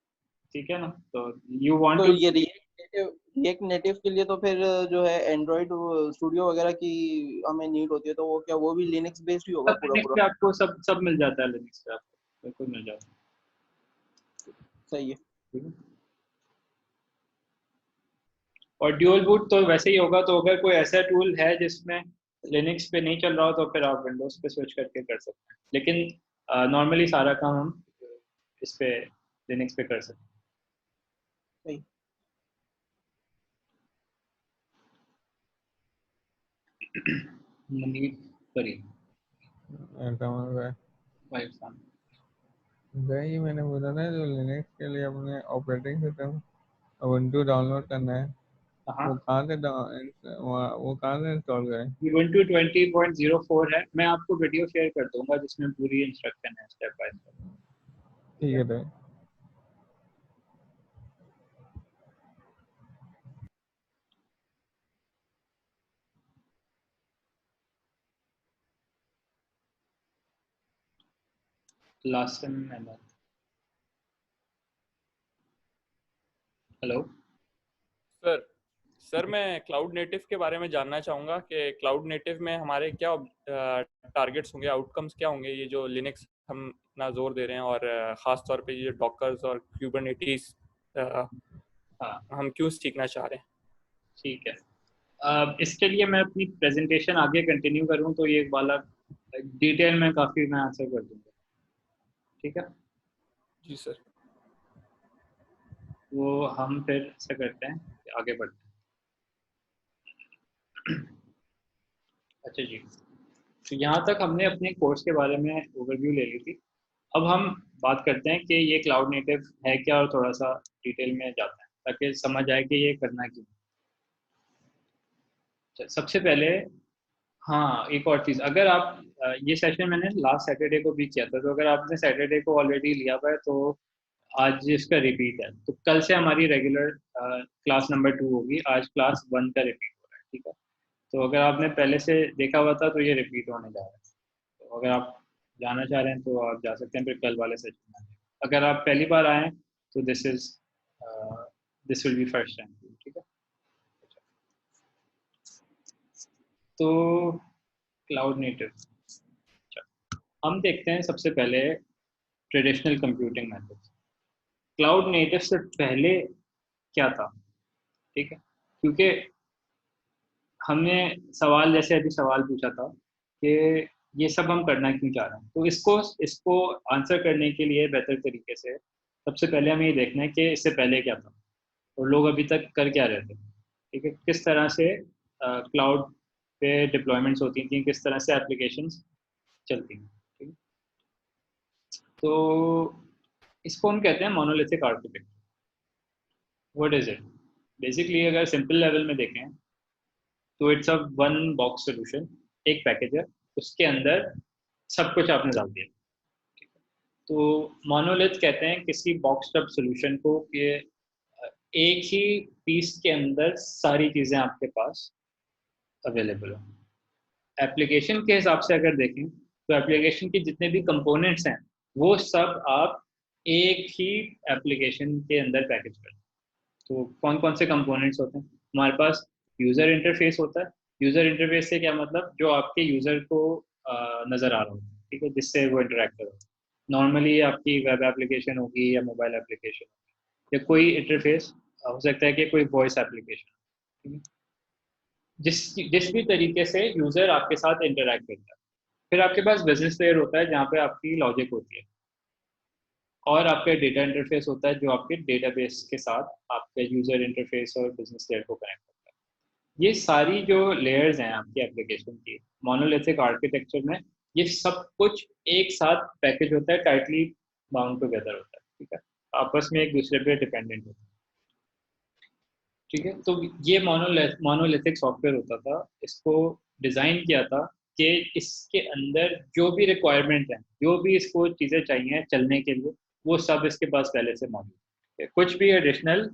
A: ठीक है ना, तो यू वांट
F: तो
A: टू।
F: ये रिएक्ट नेटिव के लिए तो फिर जो है एंड्रॉइड स्टूडियो वगैरह की हमें नीड होती है, तो वो क्या वो भी लिनक्स बेस्ड ही होगा
A: सब
F: पूरा
A: लिनक्स
F: पूरा?
A: पे आपको सब सब मिल जाता है, लिनक्स पे आपको बिल्कुल मिल जाता है।
F: सही है।
A: ठीक है। और ड्यूल बूट तो वैसे ही होगा, तो अगर कोई ऐसा टूल है जिसमें लिनक्स पे नहीं चल रहा हो, तो फिर आप विंडोज पे स्विच करके कर सकते हैं, लेकिन नॉर्मली सारा काम हम इस पे लिनक्स पे कर सकते
F: सही।
A: हैं। मुनीर करीम
H: कमल भाई,
A: भाई साहब।
H: भाई मैंने बोला था जो लिनक्स के लिए अपने ऑपरेटिंग सिस्टम उबुंटू डाउनलोड करना है,
A: हाँ,
H: वो कहाँ से वो कहाँ से इंस्टॉल करें?
A: ubuntu 20.04 है, मैं आपको वीडियो शेयर कर दूंगा जिसमें पूरी इंस्ट्रक्शन है स्टेप बाय स्टेप।
H: ठीक है भाई।
A: लासिम अहमद, हेलो।
I: सर सर मैं क्लाउड नेटिव के बारे में जानना चाहूँगा कि क्लाउड नेटिव में हमारे क्या टारगेट्स होंगे, आउटकम्स क्या होंगे, ये जो लिनक्स हम इतना जोर दे रहे हैं, और ख़ास तौर पे ये डॉकर्स और क्यूबरनेटीज
A: हाँ,
I: हम क्यों सीखना चाह रहे हैं?
A: ठीक है। इसके लिए मैं अपनी प्रेजेंटेशन आगे कंटिन्यू करूं, तो ये वाला डिटेल में काफ़ी मैं आंसर कर दूंगा, ठीक है।
I: जी सर।
A: वो हम फिर ऐसा करते हैं कि आगे बढ़ते हैं। अच्छा जी, तो यहाँ तक हमने अपने कोर्स के बारे में ओवरव्यू ले ली थी। अब हम बात करते हैं कि ये क्लाउड नेटिव है क्या, और थोड़ा सा डिटेल में जाते हैं ताकि समझ आए कि ये करना क्यों। सबसे पहले, हाँ एक और चीज़, अगर आप ये सेशन मैंने लास्ट सैटरडे को भी किया था, तो अगर आपने सैटरडे को ऑलरेडी लिया हुआ है तो आज इसका रिपीट है। तो कल से हमारी रेगुलर क्लास नंबर 2 होगी, आज क्लास 1 का रिपीट हो रहा है, ठीक है। तो अगर आपने पहले से देखा हुआ था तो ये रिपीट होने जा रहा है। तो अगर आप जाना चाह रहे हैं तो आप जा सकते हैं फिर कल वाले सेशन में। अगर आप पहली बार आए हैं तो this will be first time, ठीक है। तो क्लाउड नेटिव, हम देखते हैं सबसे पहले traditional computing methods. Cloud native से पहले क्या था, ठीक है, क्योंकि हमने सवाल, जैसे अभी सवाल पूछा था कि ये सब हम करना क्यों चाह रहे हैं, तो इसको आंसर करने के लिए बेहतर तरीके से सबसे पहले हमें ये देखना है कि इससे पहले क्या था और लोग अभी तक कर क्या रहे थे, ठीक है। किस तरह से क्लाउड पे डिप्लॉयमेंट्स होती थी, किस तरह से एप्लीकेशंस चलती हैं, ठीक है। तो इसको हम कहते हैं monolithic architecture. What is it? Basically अगर सिंपल लेवल में देखें तो it's a one box solution, एक पैकेज है, उसके अंदर सब कुछ आपने डाल दिया। तो मोनोलिथ कहते हैं किसी बॉक्स टॉप सोल्यूशन को कि एक ही पीस के अंदर सारी चीज़ें आपके पास अवेलेबल हो। एप्लीकेशन के हिसाब से अगर देखें तो एप्लीकेशन के जितने भी कंपोनेंट्स हैं वो सब आप एक ही एप्लीकेशन के अंदर पैकेज कर। तो कौन कौन से कंपोनेंट्स होते हैं हमारे पास? यूज़र इंटरफेस होता है। यूज़र इंटरफेस से क्या मतलब? जो आपके यूज़र को नज़र आ रहा हो, ठीक है, जिससे वो इंटरेक्ट करो। नॉर्मली आपकी वेब एप्लीकेशन होगी या मोबाइल एप्लीकेशन या कोई इंटरफेस हो सकता है कि कोई वॉइस एप्लीकेशन, ठीक है, जिस भी तरीके से यूज़र आपके साथ इंटरेक्ट करता है। फिर आपके पास बिजनेस लेयर होता है जहाँ पे आपकी लॉजिक होती है, और आपका डेटा इंटरफेस होता है जो आपके डेटाबेस के साथ आपके यूज़र इंटरफेस और बिजनेस लेयर को कनेक्ट करता है। ये सारी जो लेयर्स हैं आपकी एप्लीकेशन की मोनोलिथिक आर्किटेक्चर में, ये सब कुछ एक साथ पैकेज होता है, टाइटली बाउंड टुगेदर होता है, ठीक है, आपस में एक दूसरे पे डिपेंडेंट होता है, ठीक है। तो ये मोनोलिथिक सॉफ्टवेयर होता था। इसको डिज़ाइन किया था कि इसके अंदर जो भी रिक्वायरमेंट है, जो भी इसको चीज़ें चाहिए चलने के लिए, वो सब इसके पास पहले से मौजूद है। कुछ भी एडिशनल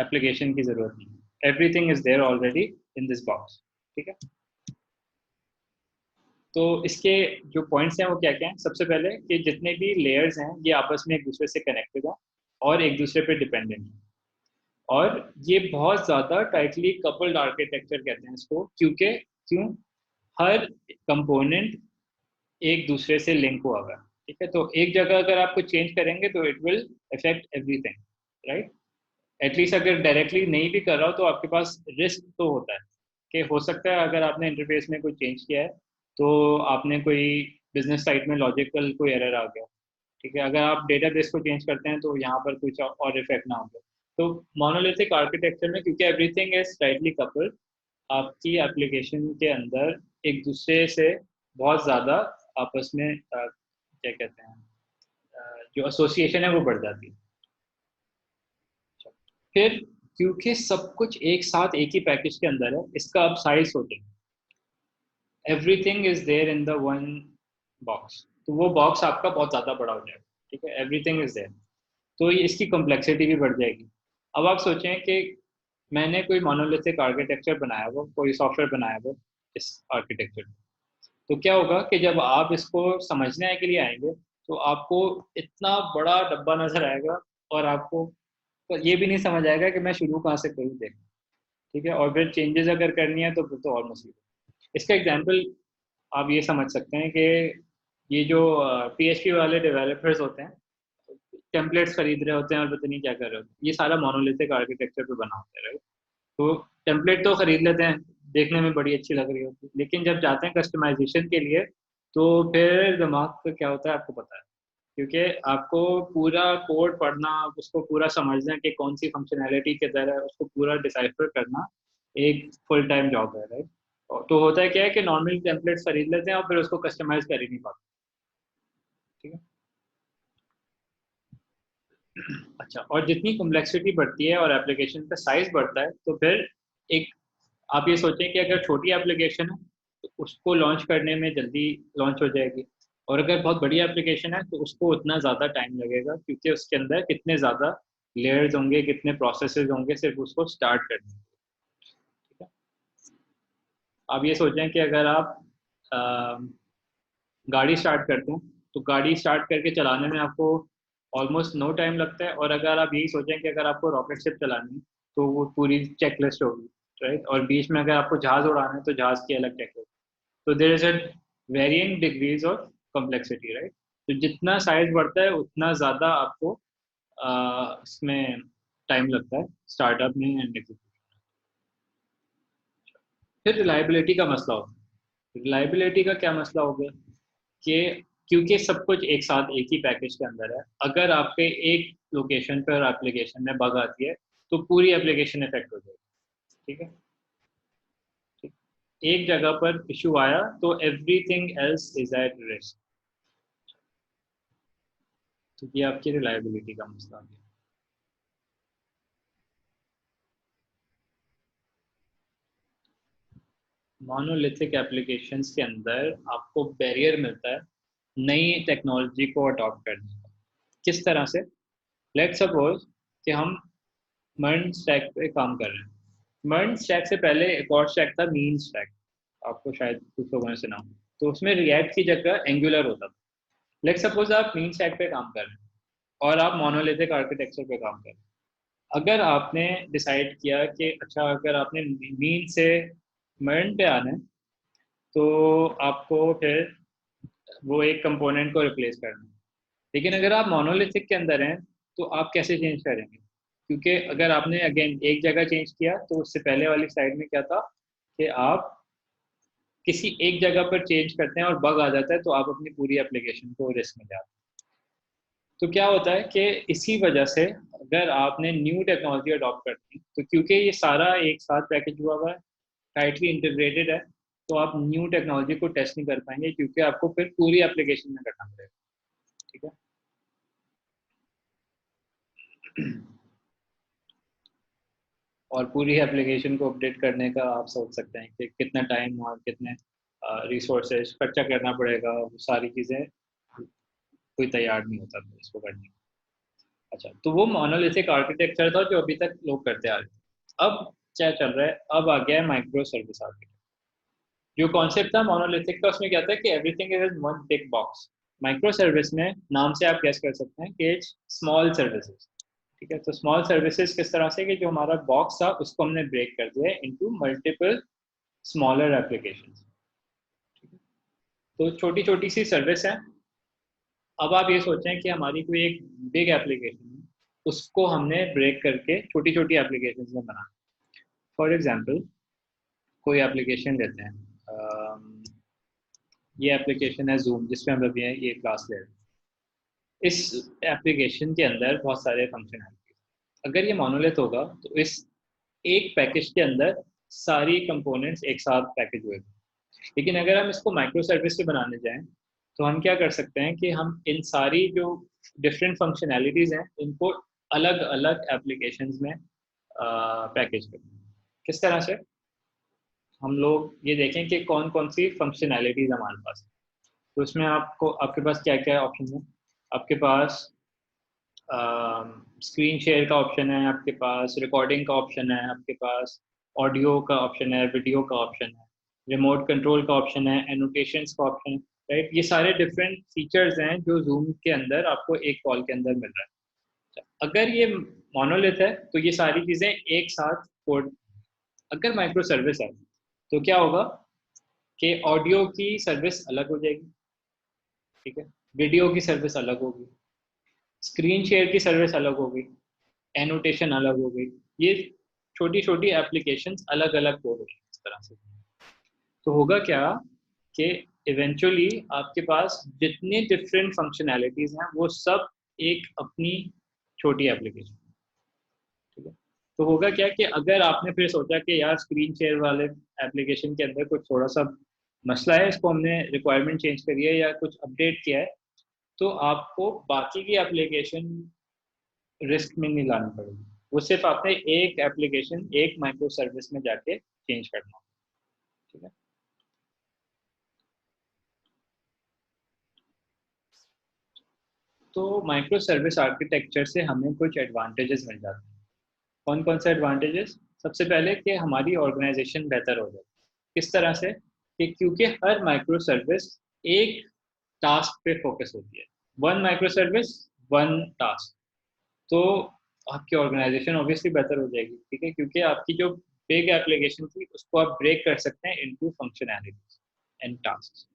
A: एप्लीकेशन की ज़रूरत नहीं है। Everything is there already in this box, ठीक है। तो इसके जो पॉइंट्स हैं वो क्या क्या हैं? सबसे पहले कि जितने भी लेयर्स हैं ये आपस में एक दूसरे से कनेक्टेड हैं और एक दूसरे पे डिपेंडेंट हैं, और ये बहुत ज़्यादा टाइटली कपल्ड आर्किटेक्चर कहते हैं इसको, क्यों? हर कंपोनेंट एक दूसरे से लिंक हुआ हुआ है, ठीक है। तो एक जगह अगर आप कुछ चेंज करेंगे तो it will affect everything, right. At least अगर डायरेक्टली नहीं भी कर रहा हो तो आपके पास रिस्क तो होता है कि हो सकता है अगर आपने इंटरफेस में कोई चेंज किया है तो आपने कोई बिजनेस साइट में लॉजिकल कोई एरर आ गया, ठीक है। अगर आप डेटाबेस को चेंज करते हैं तो यहाँ पर कुछ और इफेक्ट ना हो। तो मोनोलिथिक आर्किटेक्चर में क्योंकि एवरीथिंग इज टाइटली कपल्ड, आपकी एप्लीकेशन के अंदर एक दूसरे से बहुत ज़्यादा आपस में क्या कहते हैं, जो एसोसिएशन है वो बढ़ जाती है। फिर क्योंकि सब कुछ एक साथ एक ही पैकेज के अंदर है, इसका अब साइज होता है, everything is there in the one box, तो वो बॉक्स आपका बहुत ज़्यादा बड़ा हो जाएगा, ठीक है। एवरीथिंग इज देयर, तो ये इसकी कॉम्प्लेक्सिटी भी बढ़ जाएगी। अब आप सोचें कि मैंने कोई मोनोलिथिक आर्किटेक्चर बनाया हो, कोई सॉफ्टवेयर बनाया हो इस आर्किटेक्चर, तो क्या होगा कि जब आप इसको समझने के लिए आएंगे तो आपको इतना बड़ा डब्बा नजर आएगा और आपको ये भी नहीं समझ आएगा कि मैं शुरू कहाँ से करूँ देख, ठीक है। और फिर चेंजेस अगर करनी है तो फिर तो और मुसीबत। इसका एग्जांपल आप ये समझ सकते हैं कि ये जो PHP वाले डेवलपर्स होते हैं, टेम्पलेट्स खरीद रहे होते हैं और पता नहीं क्या कर रहे होते हैं, ये सारा मोनोलिथिक आर्किटेक्चर पे बना होता है, राइट। तो टेम्पलेट तो खरीद लेते हैं, देखने में बड़ी अच्छी लग रही होती है, लेकिन जब जाते हैं कस्टमाइजेशन के लिए तो फिर दिमाग का क्या होता है आपको पता है, क्योंकि आपको पूरा कोड पढ़ना, उसको पूरा समझना कि कौन सी फंक्शनैलिटी किधर है, उसको पूरा डिसाइफर करना एक फुल टाइम जॉब है, राइट। तो होता है क्या है कि नॉर्मल टेम्पलेट्स खरीद लेते हैं और फिर उसको कस्टमाइज कर ही नहीं पाते, ठीक है। अच्छा, और जितनी कॉम्प्लेक्सिटी बढ़ती है और एप्लीकेशन का साइज बढ़ता है तो फिर एक आप ये सोचें कि अगर छोटी एप्लीकेशन है तो उसको लॉन्च करने में जल्दी लॉन्च हो जाएगी, और अगर बहुत बड़ी एप्लीकेशन है तो उसको उतना ज़्यादा टाइम लगेगा, क्योंकि उसके अंदर कितने ज़्यादा लेयर्स होंगे, कितने प्रोसेसेस होंगे सिर्फ उसको स्टार्ट करने के, ठीक है। आप ये सोचें कि अगर आप गाड़ी स्टार्ट करते हैं तो गाड़ी स्टार्ट करके चलाने में आपको ऑलमोस्ट नो टाइम लगता है, और अगर आप यही सोचें कि अगर आपको रॉकेट शिप चलानी है तो वो पूरी चेकलिस्ट होगी, राइट। और बीच में अगर आपको जहाज उड़ाना है तो जहाज की अलग चेकलिस्ट। तो there is a varying degrees of complexity, right. तो जितना साइज बढ़ता है उतना ज़्यादा आपको इसमें टाइम लगता है स्टार्टअप में एंड एग्जीक्यूशन। फिर रिलायबिलिटी का मसला होगा। रिलायबिलिटी का क्या मसला होगा कि क्योंकि सब कुछ एक साथ एक ही पैकेज के अंदर है, अगर आपके एक लोकेशन पर एप्लीकेशन में बग आती है तो पूरी एप्लीकेशन इफेक्ट हो जाएगी, ठीक है। ठीक। एक जगह पर इशू आया तो everything else is at risk, तो ये आपकी रिलायबिलिटी का मसला है। मोनोलिथिक एप्लीकेशंस के अंदर आपको बैरियर मिलता है नई टेक्नोलॉजी को अडॉप्ट करने का। किस तरह से? लेट्स सपोज कि हम मर्न स्टैक पे काम कर रहे हैं। मर्न स्टैक से पहले एक और स्टैक था मीन स्टैक, आपको शायद कुछ लोगों ने सुना हो। तो उसमें रिएक्ट की जगह एंगुलर होता था। लेट्स सपोज आप मीन स्टैक पे काम कर रहे हैं और आप मोनोलिथिक आर्किटेक्चर पे काम कर रहे हैं। अगर आपने डिसाइड किया कि अच्छा अगर आपने मीन से मर्न पे आना है तो आपको फिर वो एक कंपोनेंट को रिप्लेस करना है। लेकिन अगर आप मोनोलिथिक के अंदर हैं तो आप कैसे चेंज करेंगे? क्योंकि अगर आपने अगेन एक जगह चेंज किया तो उससे पहले वाली स्लाइड में क्या था कि आप किसी एक जगह पर चेंज करते हैं और बग आ जाता है तो आप अपनी पूरी एप्लीकेशन को रिस्क में जाते हैं। तो क्या होता है कि इसी वजह से अगर आपने न्यू टेक्नोलॉजी अडॉप्ट करती है तो क्योंकि ये सारा एक साथ पैकेज हुआ हुआ है, टाइटली इंटीग्रेटेड है, तो आप न्यू टेक्नोलॉजी को टेस्ट नहीं कर पाएंगे क्योंकि आपको फिर पूरी एप्लीकेशन में करना पड़ेगा, ठीक है। और पूरी एप्लीकेशन को अपडेट करने का आप सोच सकते हैं कि कितना टाइम और कितने रिसोर्सेज खर्चा करना पड़ेगा, वो सारी चीज़ें कोई तैयार नहीं होता था इसको करने के। अच्छा, तो वो मोनोलिथिक आर्किटेक्चर था जो अभी तक लोग करते आ रहे थे। अब क्या चल रहा है? अब आ गया है माइक्रो सर्विस आर्किटेक्चर। जो कॉन्सेप्ट था मोनोलिथिक का उसमें क्या था कि everything is one big box. Micro service में नाम से आप गेस कर सकते हैं कि स्मॉल सर्विसेज, ठीक है। तो स्मॉल सर्विसेज किस तरह से कि जो हमारा बॉक्स था उसको हमने ब्रेक कर दिया इनटू मल्टीपल स्मॉलर एप्लीकेशंस, ठीक है। तो छोटी छोटी सी सर्विस है। अब आप ये सोचें कि हमारी कोई एक बिग एप्लीकेशन है, उसको हमने ब्रेक करके छोटी छोटी एप्लीकेशंस में बना। फॉर एग्जांपल कोई एप्लीकेशन लेते हैं, ये एप्लीकेशन है जूम जिसमें हम अभी ये क्लास ले रहे हैं। इस एप्लीकेशन के अंदर बहुत सारे फंक्शन हैं। अगर ये मोनोलिथ होगा तो इस एक पैकेज के अंदर सारी कंपोनेंट्स एक साथ पैकेज हुए। लेकिन अगर हम इसको माइक्रो सर्विस से बनाने जाएं तो हम क्या कर सकते हैं कि हम इन सारी जो डिफरेंट फंक्शनैलिटीज़ हैं इनको अलग अलग एप्लीकेशंस में पैकेज करें। किस तरह से? हम लोग ये देखें कि कौन कौन सी फंक्शनैलिटीज़ हमारे पास है। तो इसमें आपके पास क्या क्या ऑप्शन है? आपके पास स्क्रीन शेयर का ऑप्शन है, आपके पास रिकॉर्डिंग का ऑप्शन है, आपके पास ऑडियो का ऑप्शन है, वीडियो का ऑप्शन है, रिमोट कंट्रोल का ऑप्शन है, एनोटेशंस का ऑप्शन है, राइट। ये सारे डिफरेंट फीचर्स हैं जो जूम के अंदर आपको एक कॉल के अंदर मिल रहा है। अगर ये मोनोलिथ है तो ये सारी चीज़ें एक साथ कोड। अगर माइक्रो सर्विस है तो क्या होगा कि ऑडियो की सर्विस अलग हो जाएगी, ठीक है, वीडियो की सर्विस अलग होगी, स्क्रीन शेयर की सर्विस अलग होगी, एनोटेशन अलग होगी। ये छोटी छोटी एप्लीकेशंस अलग अलग कोड होगी। तरह से। तो होगा क्या कि इवेंचुअली आपके पास जितनी डिफरेंट फंक्शनैलिटीज हैं वो सब एक अपनी छोटी एप्लीकेशन, ठीक है। तो होगा क्या कि अगर आपने फिर सोचा कि यार स्क्रीन शेयर वाले एप्लीकेशन के अंदर कुछ थोड़ा सा मसला है, इसको हमने रिक्वायरमेंट चेंज करी है या कुछ अपडेट किया है, तो आपको बाकी की एप्लीकेशन रिस्क में नहीं लानी पड़ेगी, वो सिर्फ आपने एक एप्लीकेशन एक माइक्रो सर्विस में जाके चेंज करना, ठीक है। तो माइक्रो सर्विस आर्किटेक्चर से हमें कुछ एडवांटेजेस मिल जाते हैं। कौन कौन से एडवांटेजेस? सबसे पहले कि हमारी ऑर्गेनाइजेशन बेहतर हो जाए। किस तरह से? कि क्योंकि हर माइक्रो सर्विस एक टास्क पे फोकस होती है, one micro service one task, तो आपकी ऑर्गेनाइजेशन ऑब्वियसली बेहतर हो जाएगी, ठीक है, क्योंकि आपकी जो बिग एप्लीकेशन थी उसको आप ब्रेक कर सकते हैं इनटू फंक्शनैलिटीज एंड टास्क।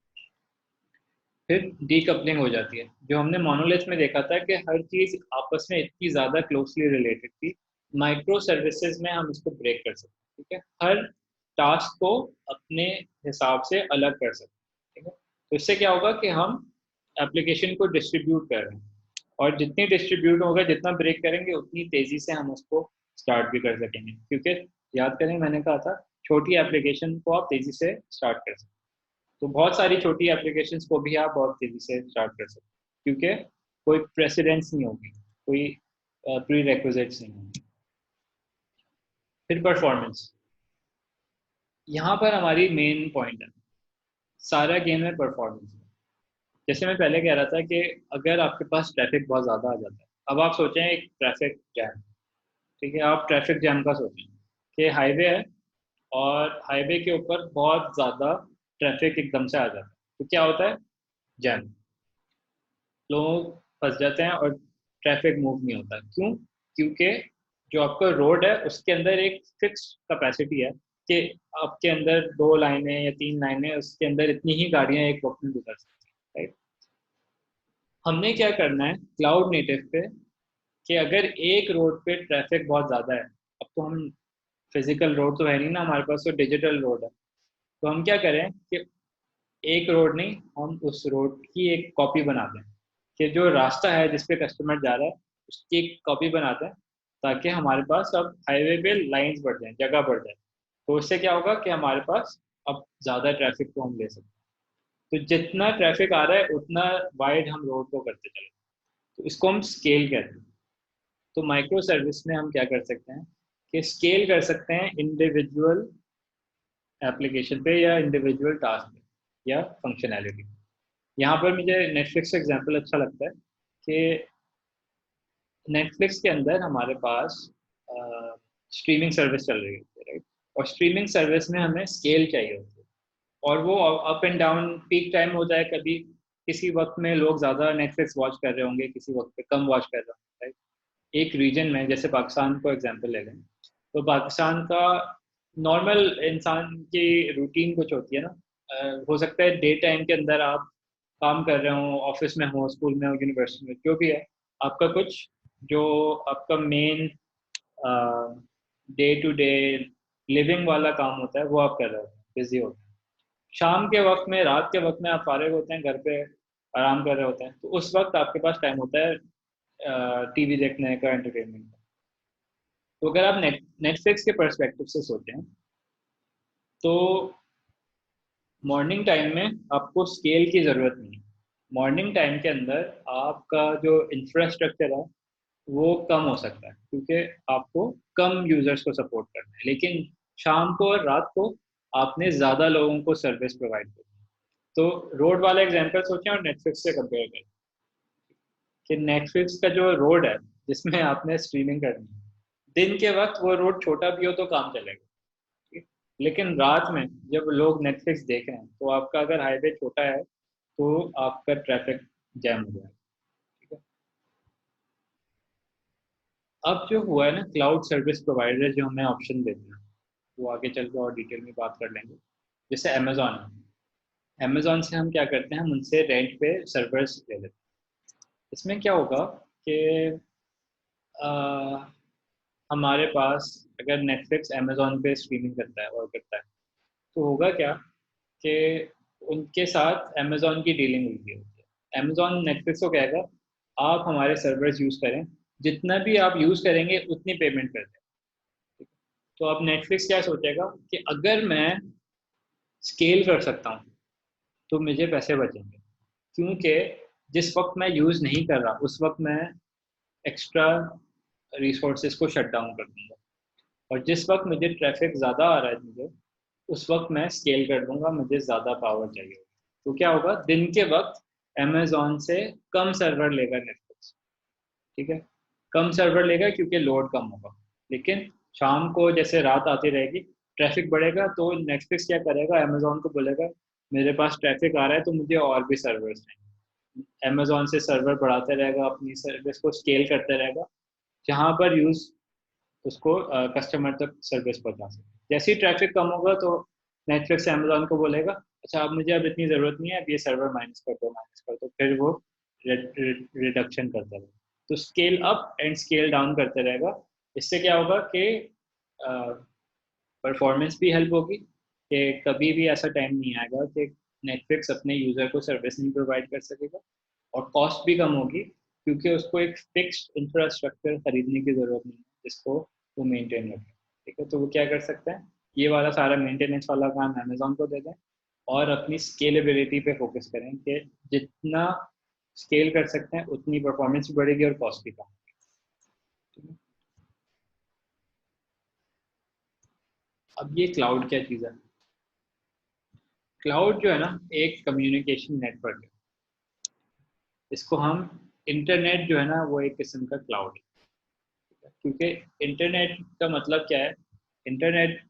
A: फिर डीकपलिंग हो जाती है। जो हमने मोनोलिथ में देखा था कि हर चीज़ आपस में इतनी ज़्यादा क्लोजली रिलेटेड थी, माइक्रो सर्विसेज में हम इसको ब्रेक कर सकते हैं, ठीक है, हर टास्क को अपने हिसाब से अलग कर सकते हैं, ठीक है। तो इससे क्या होगा कि हम एप्लीकेशन को डिस्ट्रीब्यूट कर रहे हैं, और जितनी डिस्ट्रीब्यूट होगा, जितना ब्रेक करेंगे, उतनी तेज़ी से हम उसको स्टार्ट भी कर सकेंगे, क्योंकि याद करें मैंने कहा था छोटी एप्लीकेशन को आप तेज़ी से स्टार्ट कर सकते हैं। तो बहुत सारी छोटी एप्लीकेशंस को भी आप बहुत तेज़ी से स्टार्ट कर सकते हैं, क्योंकि कोई प्रेसिडेंस नहीं होगी, कोई प्री रिक्विजिट्स नहीं होंगे। फिर परफॉर्मेंस, यहाँ पर हमारी मेन पॉइंट है, सारा गेम है परफॉर्मेंस। जैसे मैं पहले कह रहा था कि अगर आपके पास ट्रैफिक बहुत ज़्यादा आ जाता है, अब आप सोचें एक ट्रैफिक जैम, ठीक है, आप ट्रैफिक जैम का सोचें कि हाईवे है और हाईवे के ऊपर बहुत ज़्यादा ट्रैफिक एकदम से आ जाता है, तो क्या होता है? जैम, लोग फंस जाते हैं और ट्रैफिक मूव नहीं होता। क्यों? क्योंकि जो आपका रोड है उसके अंदर एक फिक्स कैपेसिटी है कि आपके अंदर 2 लाइनें या 3 लाइनें, उसके अंदर इतनी ही गाड़ियां एक वक्त में गुजर सकती हैं, राइट। हमने क्या करना है क्लाउड नेटिव पे कि अगर एक रोड पे ट्रैफिक बहुत ज़्यादा है, अब तो हम फिजिकल रोड तो है नहीं ना हमारे पास, तो डिजिटल रोड है, तो हम क्या करें कि एक रोड नहीं, हम उस रोड की एक कॉपी बनाते हैं, कि जो रास्ता है जिस पे कस्टमर जा रहा है उसकी एक कॉपी बनाते हैं, ताकि हमारे पास अब हाईवे पे लाइंस बढ़ जाएं, जगह बढ़ जाए। तो उससे क्या होगा कि हमारे पास अब ज़्यादा ट्रैफिक को हम ले सकते हैं। तो जितना ट्रैफिक आ रहा है उतना वाइड हम रोड को करते चले, तो इसको हम स्केल कहते हैं। तो माइक्रो सर्विस में हम क्या कर सकते हैं कि स्केल कर सकते हैं इंडिविजुअल एप्लीकेशन पे या इंडिविजुअल टास्क पे या फंक्शनैलिटी। यहाँ पर मुझे नेटफ्लिक्स का एग्जांपल अच्छा लगता है कि नेटफ्लिक्स के अंदर हमारे पास स्ट्रीमिंग सर्विस चल रही होती है, राइट, और स्ट्रीमिंग सर्विस में हमें स्केल चाहिए होती है, और वो up and down, peak time हो जाए, कभी किसी वक्त में लोग ज़्यादा नेटफ्लिक्स वॉच कर रहे होंगे, किसी वक्त पे कम वॉच कर रहे होंगे, राइट। एक रीजन में, जैसे पाकिस्तान को एग्जांपल ले लें, तो पाकिस्तान का नॉर्मल इंसान की रूटीन कुछ होती है ना, हो सकता है डे टाइम के अंदर आप काम कर रहे हो, ऑफिस में हो, स्कूल में हो, यूनिवर्सिटी में, जो भी है, आपका कुछ जो आपका main day to day living वाला काम होता है वो आप कर रहे हो, बिजी होते हैं। शाम के वक्त में, रात के वक्त में आप फारिग होते हैं, घर पे आराम कर रहे होते हैं, तो उस वक्त आपके पास टाइम होता है टीवी देखने का, एंटरटेनमेंट का। तो अगर आप नेटफ्लिक्स के पर्सपेक्टिव से सोचें, तो मॉर्निंग टाइम में आपको स्केल की ज़रूरत नहीं है। मॉर्निंग टाइम के अंदर आपका जो इंफ्रास्ट्रक्चर है वो कम हो सकता है, क्योंकि आपको कम यूजर्स को सपोर्ट करना है, लेकिन शाम को और रात को आपने ज़्यादा लोगों को सर्विस प्रोवाइड करनी है। तो रोड वाला एग्जांपल सोचें और नेटफ्लिक्स से कंपेयर करें कि नेटफ्लिक्स का जो रोड है जिसमें आपने स्ट्रीमिंग करनी है, दिन के वक्त वो रोड छोटा भी हो तो काम चलेगा, ठीक है? लेकिन रात में जब लोग नेटफ्लिक्स देख रहे हैं, तो आपका अगर हाईवे छोटा है तो आपका ट्रैफिक जैम हो जाएगा, ठीक है। अब जो हुआ है ना, क्लाउड सर्विस प्रोवाइडर जो हमें ऑप्शन देते हैं, वो आगे चल के और डिटेल में बात कर लेंगे। जैसे अमेजोन है, अमेजोन से हम क्या करते हैं, हम उनसे रेंट पे सर्वर्स ले लेते हैं। इसमें क्या होगा कि हमारे पास अगर नेटफ्लिक्स अमेजोन पे स्ट्रीमिंग करता है और करता है, तो होगा क्या कि उनके साथ अमेजोन की डीलिंग हुई होती है। अमेजोन नेटफ्लिक्स को कहेगा आप हमारे सर्वर्स यूज़ करें, जितना भी आप यूज़ करेंगे उतनी पेमेंट कर दें। तो अब नेटफ्लिक्स क्या सोचेगा कि अगर मैं स्केल कर सकता हूँ तो मुझे पैसे बचेंगे, क्योंकि जिस वक्त मैं यूज़ नहीं कर रहा उस वक्त मैं एक्स्ट्रा रिसोर्सेज को शट डाउन कर दूंगा, और जिस वक्त मुझे ट्रैफिक ज़्यादा आ रहा है मुझे, उस वक्त मैं स्केल कर दूंगा, मुझे ज़्यादा पावर चाहिए। तो क्या होगा, दिन के वक्त अमेजोन से कम सर्वर लेगा नेटफ्लिक्स, ठीक है, कम सर्वर लेगा क्योंकि लोड कम होगा। लेकिन शाम को जैसे रात आती रहेगी, ट्रैफिक बढ़ेगा, तो नेटफ्लिक्स क्या करेगा, अमेजोन को बोलेगा मेरे पास ट्रैफिक आ रहा है तो मुझे और भी सर्वर्स चाहिए। अमेजोन से सर्वर बढ़ाते रहेगा, अपनी सर्विस को स्केल करते रहेगा, जहाँ पर यूज़ उसको कस्टमर तक सर्विस पहुंचा सके। जैसे ही ट्रैफिक कम होगा तो नेटफ्लिक्स अमेजोन को बोलेगा अच्छा अब मुझे अब इतनी ज़रूरत नहीं है, अब ये सर्वर माइनस कर दो, फिर वो रिडक्शन करता रहेगा। तो scale up and scale down करते रहेगा। इससे क्या होगा कि परफॉर्मेंस भी हेल्प होगी, कि कभी भी ऐसा टाइम नहीं आएगा कि नेटफ्लिक्स अपने यूज़र को सर्विस नहीं प्रोवाइड कर सकेगा, और कॉस्ट भी कम होगी क्योंकि उसको एक फिक्स्ड इंफ्रास्ट्रक्चर खरीदने की ज़रूरत नहीं है जिसको वो मेंटेन रखे। ठीक है, तो वो क्या कर सकते हैं, ये वाला सारा मेंटेनेंस वाला काम अमेजोन को दे दें और अपनी स्केलेबिलिटी पे फोकस करें कि जितना स्केल कर सकते हैं उतनी परफॉर्मेंस भी बढ़ेगी और कॉस्ट भी कम होगी। अब ये क्लाउड क्या चीज़ है? क्लाउड जो है ना एक कम्युनिकेशन नेटवर्क है। इसको हम इंटरनेट जो है ना वो एक किस्म का क्लाउड है, क्योंकि इंटरनेट का मतलब क्या है, इंटरनेट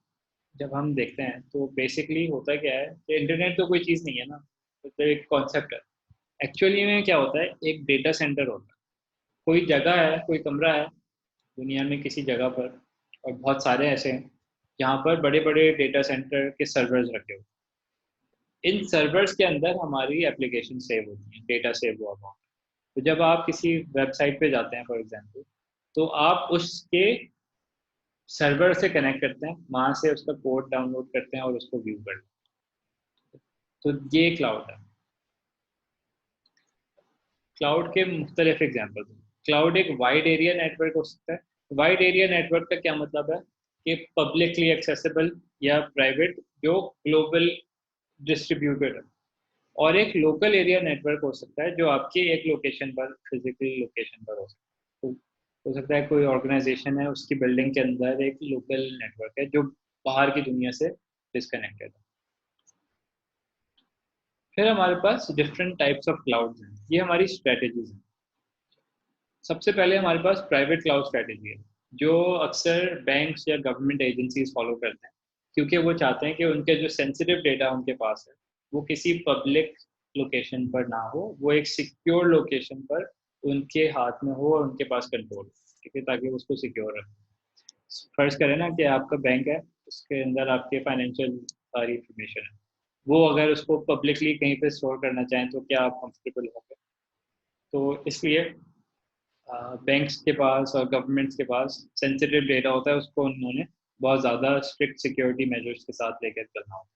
A: जब हम देखते हैं तो बेसिकली होता क्या है कि इंटरनेट तो कोई चीज़ नहीं है ना, तो एक कॉन्सेप्ट है। एक्चुअली में क्या होता है, एक डेटा सेंटर होता है, कोई जगह है, कोई कमरा है दुनिया में किसी जगह पर, और बहुत सारे ऐसे हैं जहाँ पर बड़े बड़े डेटा सेंटर के सर्वर्स रखे होते हैं। इन सर्वर्स के अंदर हमारी एप्लीकेशन सेव होती है, डेटा सेव हुआ हुआ। तो जब आप किसी वेबसाइट पे जाते हैं फॉर एग्जांपल, तो आप उसके सर्वर से कनेक्ट करते हैं, वहाँ से उसका कोड डाउनलोड करते हैं और उसको व्यू करते हैं। तो ये क्लाउड है। क्लाउड के मुख्तलिफ एग्जाम्पल। क्लाउड एक वाइड एरिया नेटवर्क हो सकता है। वाइड एरिया नेटवर्क का क्या मतलब है कि पब्लिकली एक्सेसिबल या प्राइवेट जो ग्लोबल डिस्ट्रीब्यूटेड है, और एक लोकल एरिया नेटवर्क हो सकता है जो आपके एक लोकेशन पर, फिजिकल लोकेशन पर हो सकता है। तो हो सकता है कोई ऑर्गेनाइजेशन है, उसकी बिल्डिंग के अंदर एक लोकल नेटवर्क है जो बाहर की दुनिया से डिस्कनेक्टेड है। फिर हमारे पास डिफरेंट टाइप्स ऑफ क्लाउड्स हैं, ये हमारी स्ट्रेटेजीज हैं। सबसे पहले हमारे पास प्राइवेट क्लाउड स्ट्रेटेजी है, जो अक्सर बैंक्स या गवर्नमेंट एजेंसीज फॉलो करते हैं, क्योंकि वो चाहते हैं कि उनके जो सेंसिटिव डेटा उनके पास है वो किसी पब्लिक लोकेशन पर ना हो, वो एक सिक्योर लोकेशन पर उनके हाथ में हो और उनके पास कंट्रोल, ठीक है, ताकि वो उसको सिक्योर रखें। फर्ज करें ना कि आपका बैंक है, उसके अंदर आपके फाइनेंशियल सारी इंफॉर्मेशन है, वो अगर उसको पब्लिकली कहीं पे स्टोर करना चाहें तो क्या आप कंफर्टेबल होंगे? तो इसलिए बैंक्स के पास और गवर्नमेंट्स के पास सेंसिटिव डेटा होता है, उसको उन्होंने बहुत ज़्यादा स्ट्रिक्ट सिक्योरिटी मेजर्स के साथ लेकर चलना होता है,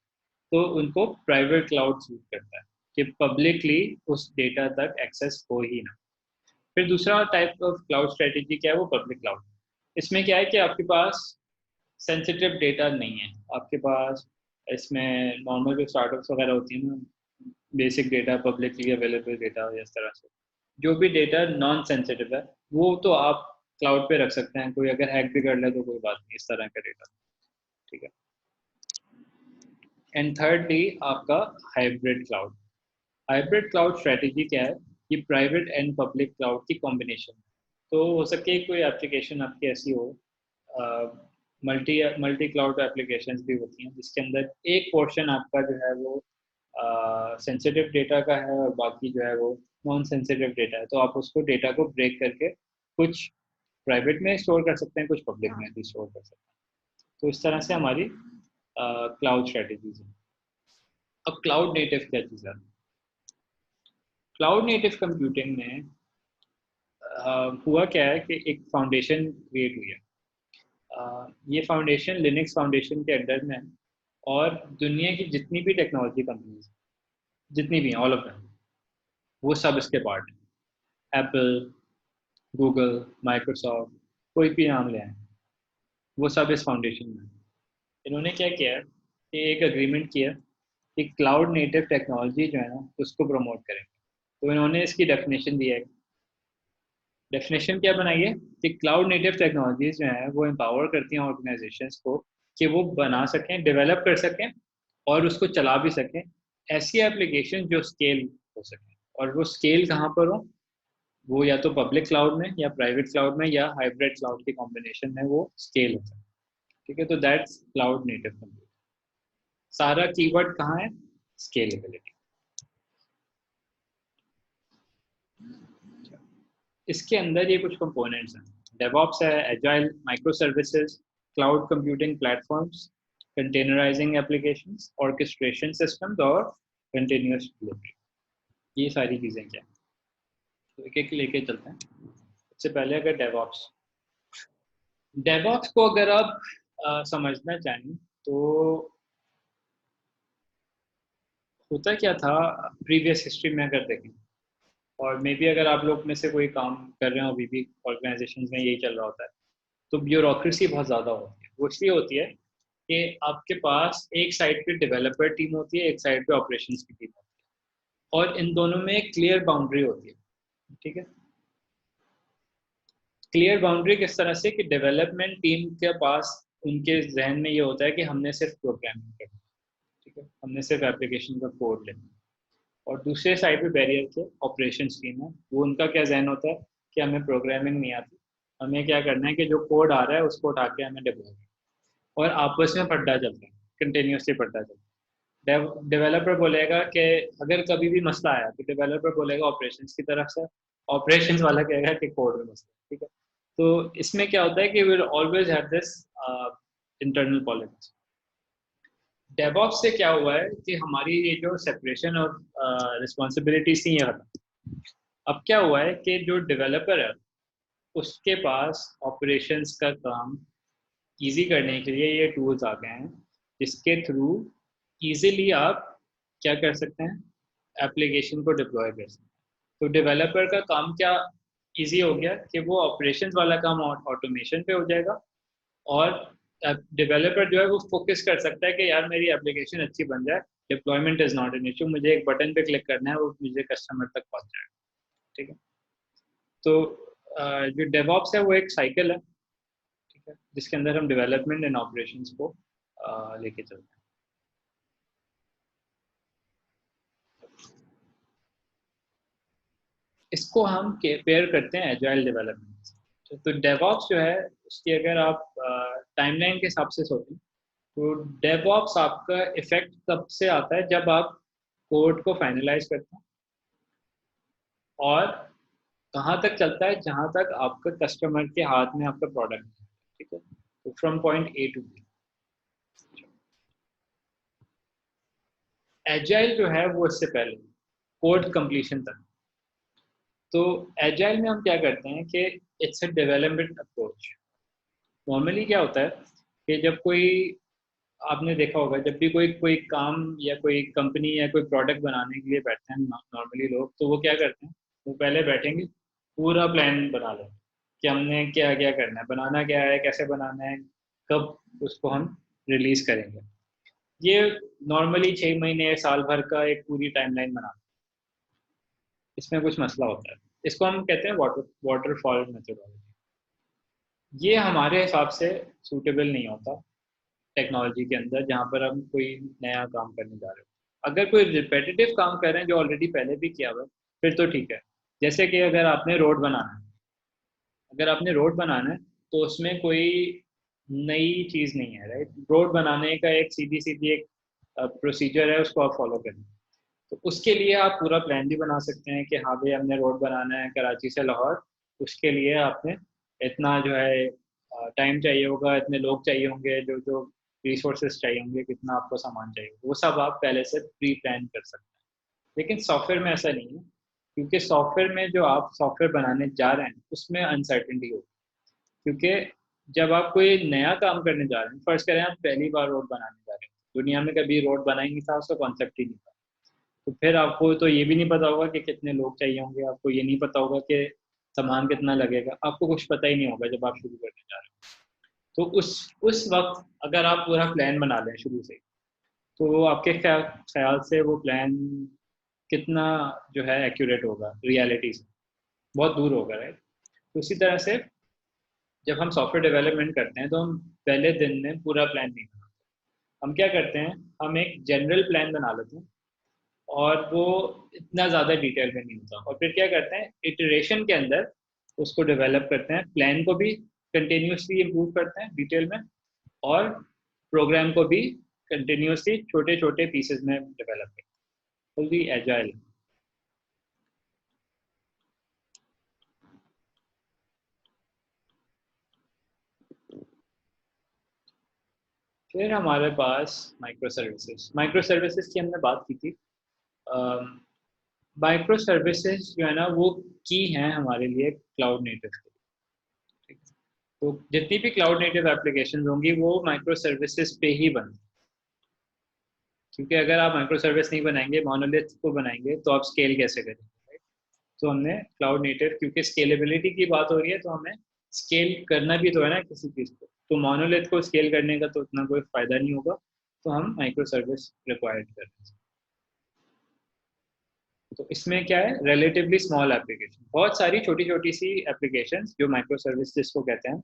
A: तो उनको प्राइवेट क्लाउड सूट करता है कि पब्लिकली उस डेटा तक एक्सेस हो ही ना। फिर दूसरा टाइप ऑफ क्लाउड स्ट्रेटेजी क्या है, वो पब्लिक क्लाउड। इसमें क्या है कि आपके पास सेंसिटिव डेटा नहीं है, आपके पास इसमें नॉर्मल जो स्टार्टअप्स वगैरह होती हैं ना, basic data, publicly available data, इस तरह से जो भी डेटा नॉन सेंसिटिव है वो तो आप क्लाउड पे रख सकते हैं, कोई अगर हैक भी कर ले तो कोई बात नहीं, इस तरह का डेटा, ठीक है। एंड थर्डली आपका hybrid cloud. Hybrid cloud strategy क्या है, ये प्राइवेट एंड पब्लिक क्लाउड की कॉम्बिनेशन। तो हो सके कोई एप्लीकेशन आपकी ऐसी हो, मल्टी क्लाउड एप्लीकेशंस भी होती हैं जिसके अंदर एक पोर्शन आपका जो है वो सेंसिटिव डेटा का है और बाकी जो है वो नॉन सेंसिटिव डेटा है, तो आप उसको डेटा को ब्रेक करके कुछ प्राइवेट में स्टोर कर सकते हैं, कुछ पब्लिक में भी स्टोर कर सकते हैं। तो इस तरह से हमारी क्लाउड स्ट्रेटेजीज है। अब क्लाउड नेटिव क्या चीज़ है? क्लाउड नेटिव कंप्यूटिंग में हुआ क्या है कि एक फाउंडेशन क्रिएट हुई है। ये फाउंडेशन लिनक्स फाउंडेशन के अंडर में है, और दुनिया की जितनी भी टेक्नोलॉजी कंपनीज जितनी भी ऑल ऑफ देम वो सब इसके पार्ट हैं। एप्पल, गूगल, माइक्रोसॉफ्ट, कोई भी नाम ले आए, वो सब इस फाउंडेशन में। इन्होंने क्या किया है कि एक एग्रीमेंट किया कि क्लाउड नेटिव टेक्नोलॉजी जो है ना उसको प्रमोट करेंगे। तो इन्होंने इसकी डेफिनेशन दी है। डेफिनेशन क्या बनाई है कि क्लाउड नेटिव टेक्नोलॉजीज जो है वो एम्पावर करती हैं ऑर्गेनाइजेशंस को कि वो बना सकें, डेवलप कर सकें और उसको चला भी सकें ऐसी एप्लीकेशन जो स्केल हो सके। और वो स्केल कहाँ पर हो, वो या तो पब्लिक क्लाउड में या प्राइवेट क्लाउड में या हाइब्रिड क्लाउड के कॉम्बिनेशन में वो स्केल होता है। ठीक है, तो दैट्स क्लाउड नेटिव कंप्यूटिंग। सारा कीवर्ड कहाँ है, स्केलेबिलिटी। इसके अंदर ये कुछ कंपोनेंट्स हैं। डेवऑप्स है, agile, micro services, cloud computing platforms, containerizing applications, orchestration systems और कंटिन्यूअस डिलीवरी। ये सारी चीज़ें क्या हैं, तो एक एक लेके चलते हैं। सबसे पहले अगर डेवऑप्स को अगर आप समझना चाहें तो होता क्या था प्रीवियस हिस्ट्री में अगर देखें, और मे बी अगर आप लोग में से कोई काम कर रहे हो अभी भी ऑर्गेनाइजेशन में यही चल रहा होता है, तो ब्यूरोक्रेसी बहुत ज़्यादा होती है। वो इसलिए होती है कि आपके पास एक साइड पे डेवलपर टीम होती है, एक साइड पे ऑपरेशंस की टीम होती है, और इन दोनों में एक क्लियर बाउंड्री होती है। ठीक है, क्लियर बाउंड्री किस तरह से कि डेवलपमेंट टीम के पास उनके जहन में ये होता है कि हमने सिर्फ प्रोग्रामिंग करना है, ठीक है, हमने सिर्फ एप्लीकेशन का कोड लेना है। और दूसरे साइड पे बैरियर के ऑपरेशंस टीम है, वो उनका क्या जहन होता है कि हमें प्रोग्रामिंग नहीं आती, हमें क्या करना है कि जो कोड आ रहा है उसको उठा के हमें डिप्लॉय करना है। और आपस में पढ़ता चलता है, कंटिन्यूसली पढ़ता चलता है। डेवलपर बोलेगा कि अगर कभी भी मसला आया तो डेवलपर बोलेगा ऑपरेशंस की तरफ से, ऑपरेशंस वाला कहेगा कि कोड में मसला है। ठीक है, तो इसमें क्या होता है कि will always have this internal politics. DevOps से क्या हुआ है कि हमारी ये जो सेपरेशन और रिस्पॉन्सिबिलिटीज थी ये खत्म। अब क्या हुआ है कि जो डेवलपर है उसके पास ऑपरेशंस का काम इजी करने के लिए ये टूल्स आ गए हैं जिसके थ्रू इजीली आप क्या कर सकते हैं, एप्लीकेशन को डिप्लॉय कर सकते हैं। तो डेवलपर का काम क्या इजी हो गया कि वो ऑपरेशंस वाला काम ऑटोमेशन पे हो जाएगा, और डेवलपर जो है वो फोकस कर सकता है कि यार मेरी एप्लीकेशन अच्छी बन जाए, deployment is not an issue, मुझे एक बटन पे क्लिक करना है वो मुझे कस्टमर तक पहुंच जाएगा। ठीक है, तो जो डेवऑप्स है वो एक साइकिल है, ठीक है, जिसके अंदर हम डेवलपमेंट एंड ऑपरेशंस को लेके चलते हैं। इसको हम पेयर करते हैं एजाइल डेवलपमेंट से। तो डेवऑप्स जो है उसकी अगर आप टाइमलाइन के हिसाब से सोचें तो डेवऑप्स आपका इफेक्ट तब से आता है जब आप कोड को फाइनलाइज करते हैं, और कहाँ तक चलता है जहाँ तक आपका कस्टमर के हाथ में आपका प्रोडक्ट है। ठीक है, तो from point A to B. Agile जो है वो इससे पहले कोड कंप्लीशन तक। तो एजाइल में हम क्या करते हैं कि it's a development approach. Normally क्या होता है कि जब कोई, आपने देखा होगा जब भी कोई कोई काम या कोई कंपनी या कोई प्रोडक्ट बनाने के लिए बैठते हैं नॉर्मली लोग, तो वो क्या करते हैं, वो पहले बैठेंगे पूरा प्लान बना लें कि हमने क्या क्या करना है, बनाना क्या है, कैसे बनाना है, कब उसको हम रिलीज करेंगे। ये नॉर्मली 6 महीने साल भर का एक पूरी टाइमलाइन बना, इसमें कुछ मसला होता है। इसको हम कहते हैं वाटरफॉल मेथोडोलॉजी। ये हमारे हिसाब से सूटेबल नहीं होता टेक्नोलॉजी के अंदर जहाँ पर हम कोई नया काम करने जा रहे हो। अगर कोई रिपीटेटिव काम कर रहे हैं जो ऑलरेडी पहले भी किया हुआ है फिर तो ठीक है। जैसे कि अगर आपने रोड बनाना है, तो उसमें कोई नई चीज़ नहीं है, राइट। रोड बनाने का एक सीधी सीधी एक प्रोसीजर है, उसको आप फॉलो करें। तो उसके लिए आप पूरा प्लान भी बना सकते हैं कि हाँ भाई हमने रोड बनाना है कराची से लाहौर, उसके लिए आपने इतना जो है टाइम चाहिए होगा, इतने लोग चाहिए होंगे, जो जो रिसोर्सेज चाहिए होंगे, कितना आपको सामान चाहिए, वो सब आप पहले से प्री प्लान कर सकते हैं। लेकिन सॉफ्टवेयर में ऐसा नहीं है, क्योंकि सॉफ्टवेयर में जो आप सॉफ्टवेयर बनाने जा रहे हैं उसमें अनसर्टेनिटी होगी। क्योंकि जब आप कोई नया काम करने जा रहे हैं, फर्स्ट करें आप पहली बार रोड बनाने जा रहे हैं, दुनिया में कभी रोड बना ही नहीं था, उसका कॉन्सेप्ट ही नहीं था। तो फिर आपको तो ये भी नहीं पता होगा कि कितने लोग चाहिए होंगे, आपको ये नहीं पता होगा कि सामान कितना लगेगा, आपको कुछ पता ही नहीं होगा जब आप शुरू करने जा रहे हैं। तो उस वक्त अगर आप पूरा प्लान बना लें शुरू से, तो आपके ख्याल से वो प्लान कितना जो है एक्यूरेट होगा रियलिटी से, बहुत दूर होगा, राइट। तो उसी तरह से जब हम सॉफ्टवेयर डेवलपमेंट करते हैं तो हम पहले दिन में पूरा प्लान नहीं बनाते, हम क्या करते हैं, हम एक जनरल प्लान बना लेते हैं और वो इतना ज़्यादा डिटेल में नहीं होता, और फिर क्या करते हैं, इटरेशन के अंदर उसको डेवलप करते हैं, प्लान को भी कंटिन्यूसली इम्प्रूव करते हैं डिटेल में, और प्रोग्राम को भी कंटिन्यूसली छोटे छोटे पीसेस में डेवलप करते हैं, फुल्ली एजाइल। फिर हमारे पास माइक्रो सर्विसेज की हमने बात की थी। माइक्रो सर्विसेज जो है ना वो की हैं हमारे लिए क्लाउड नेटिव के लिए। तो जितनी भी क्लाउड नेटिव एप्लीकेशन होंगी वो माइक्रो सर्विसेज पे ही बनती, क्योंकि अगर आप माइक्रो सर्विस नहीं बनाएंगे, मोनोलिथ को बनाएंगे, तो आप स्केल कैसे करेंगे। तो हमने क्लाउड नेटिव, क्योंकि स्केलेबिलिटी की बात हो रही है, तो हमें स्केल करना भी तो है ना किसी चीज़ को, तो मोनोलिथ को स्केल करने का तो उतना कोई फ़ायदा नहीं होगा, तो हम माइक्रो सर्विस रिक्वायर्ड कर रहे हैं। तो इसमें क्या है, रिलेटिवली स्मॉल एप्लीकेशन, बहुत सारी छोटी छोटी सी एप्लीकेशन जो माइक्रो सर्विस जिसको कहते हैं,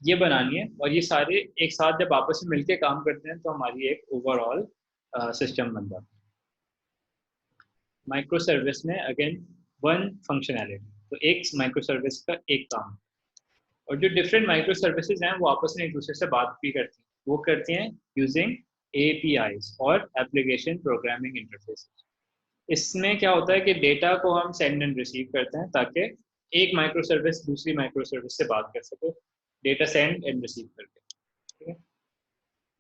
A: ये बनानी है, और ये सारे एक साथ जब आपस में मिलकर काम करते हैं तो हमारी एक ओवरऑल सिस्टम बन जाता है। माइक्रो सर्विस में अगेन वन फंक्शनैलिटी, तो एक माइक्रो सर्विस का एक काम, और जो डिफरेंट माइक्रो सर्विसेज हैं वो आपस में एक दूसरे से बात भी करती हैं, वो करती हैं यूजिंग APIs और एप्लीकेशन प्रोग्रामिंग इंटरफेसेस। इसमें क्या होता है कि डेटा को हम सेंड एंड रिसीव करते हैं ताकि एक माइक्रो सर्विस दूसरी माइक्रो सर्विस से बात कर सके, डेटा सेंड एंड रिसीव करके, ठीक है।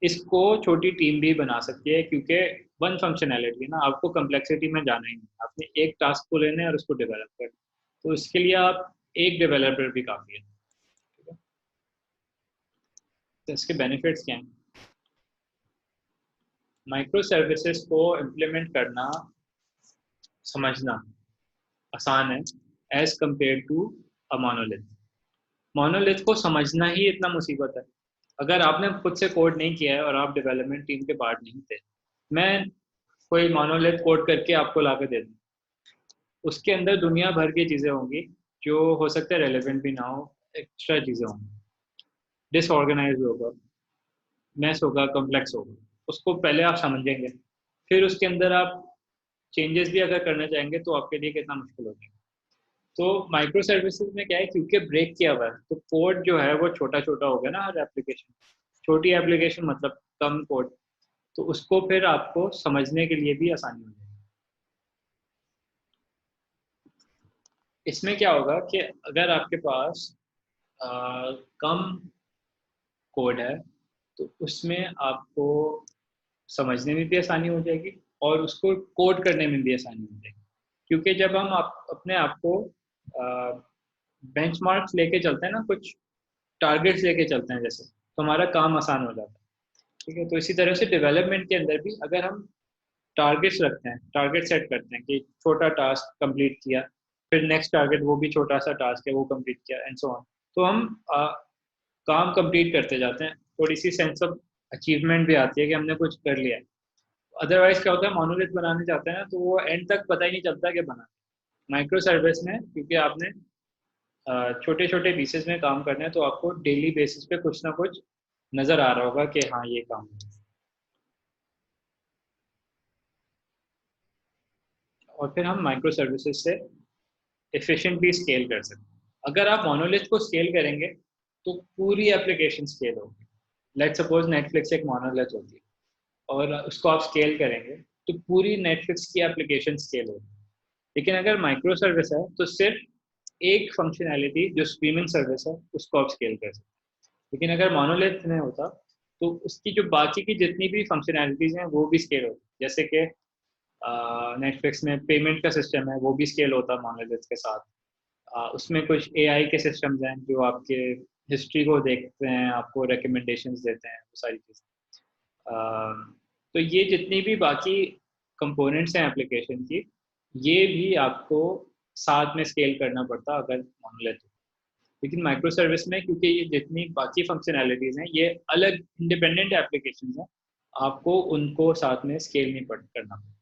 A: इसको छोटी टीम भी बना सकती है, क्योंकि वन फंक्शनैलिटी है ना, आपको कम्प्लेक्सिटी में जाना ही नहीं, आपने एक टास्क को लेना है और उसको डेवलप करना, तो इसके लिए आप एक डेवलपर भी काफ़ी है, ठीक है। तो इसके बेनिफिट्स क्या हैं, माइक्रो सर्विसेज को इम्प्लीमेंट करना, समझना आसान है as compare to a monolith. Monolith को समझना ही इतना मुसीबत है, अगर आपने खुद से कोड नहीं किया है और आप डेवलपमेंट टीम के पार्ट नहीं थे, मैं कोई मोनोलिथ कोड करके आपको ला के दे दूँ, उसके अंदर दुनिया भर की चीज़ें होंगी जो हो सकता है रेलेवेंट भी ना हो, एक्स्ट्रा चीज़ें होंगी, डिसऑर्गेनाइज होगा, मैस होगा, कॉम्प्लेक्स होगा, उसको पहले आप समझेंगे, फिर उसके अंदर आप चेंजेस भी अगर करना चाहेंगे तो आपके लिए कितना मुश्किल हो जाएगा। तो माइक्रो सर्विसेज में क्या है, क्योंकि ब्रेक किया हुआ है, तो कोड जो है वो छोटा छोटा होगा ना, हर एप्लीकेशन, छोटी एप्लीकेशन मतलब कम कोड, तो उसको फिर आपको समझने के लिए भी आसानी हो जाएगी। इसमें क्या होगा कि अगर आपके पास कम कोड है तो उसमें आपको समझने में भी आसानी हो जाएगी और उसको कोड करने में भी आसानी हो जाएगी, क्योंकि जब हम अपने आप को बेंचमार्क्स लेके चलते हैं ना, कुछ टारगेट्स लेके चलते हैं जैसे, तो हमारा काम आसान हो जाता है, ठीक है। तो इसी तरह से डेवलपमेंट के अंदर भी अगर हम टारगेट्स रखते हैं, टारगेट सेट करते हैं कि छोटा टास्क कंप्लीट किया, फिर नेक्स्ट टारगेट वो भी छोटा सा टास्क है वो कंप्लीट किया, एंड सो ऑन, तो हम काम कंप्लीट करते जाते हैं, थोड़ी सी सेंस ऑफ अचीवमेंट भी आती है कि हमने कुछ कर लिया। अदरवाइज क्या होता है, मोनोलिथ बनाने जाते हैं ना तो वो एंड तक पता ही नहीं चलता कि बना। माइक्रो सर्विस में क्योंकि आपने छोटे छोटे पीसेस में काम करना है, तो आपको डेली बेसिस पे कुछ ना कुछ नज़र आ रहा होगा कि हाँ ये काम है। और फिर हम माइक्रो सर्विसेज से एफिशिएंटली स्केल कर सकते हैं। अगर आप मोनोलिथ को स्केल करेंगे तो पूरी एप्लीकेशन स्केल होगी। लेट्स सपोज नेटफ्लिक्स एक मोनोलिथ होती है और उसको आप स्केल करेंगे तो पूरी नेटफ्लिक्स की एप्लीकेशन स्केल होगी। लेकिन अगर माइक्रो सर्विस है तो सिर्फ एक फंक्शनैलिटी जो स्ट्रीमिंग सर्विस है उसको आप स्केल कर सकते हैं। लेकिन अगर मोनोलिथ में होता तो उसकी जो बाकी की जितनी भी फंक्शनैलिटीज़ हैं वो भी स्केल होती, जैसे कि नेटफ्लिक्स में पेमेंट का सिस्टम है वो भी स्केल होता है मोनोलिथ के साथ। उसमें कुछ AI के सिस्टम्स हैं जो आपके हिस्ट्री को देखते हैं, आपको रिकमेंडेशंस देते हैं, वो सारी चीज़ें। तो ये जितनी भी बाकी कंपोनेंट्स हैं एप्लीकेशन की, ये भी आपको साथ में स्केल करना पड़ता अगर मोनोलिथ हो। लेकिन माइक्रो सर्विस में क्योंकि ये जितनी बाकी फंक्शनैलिटीज़ हैं ये अलग इंडिपेंडेंट एप्लीकेशंस हैं, आपको उनको साथ में स्केल नहीं करना पड़ता।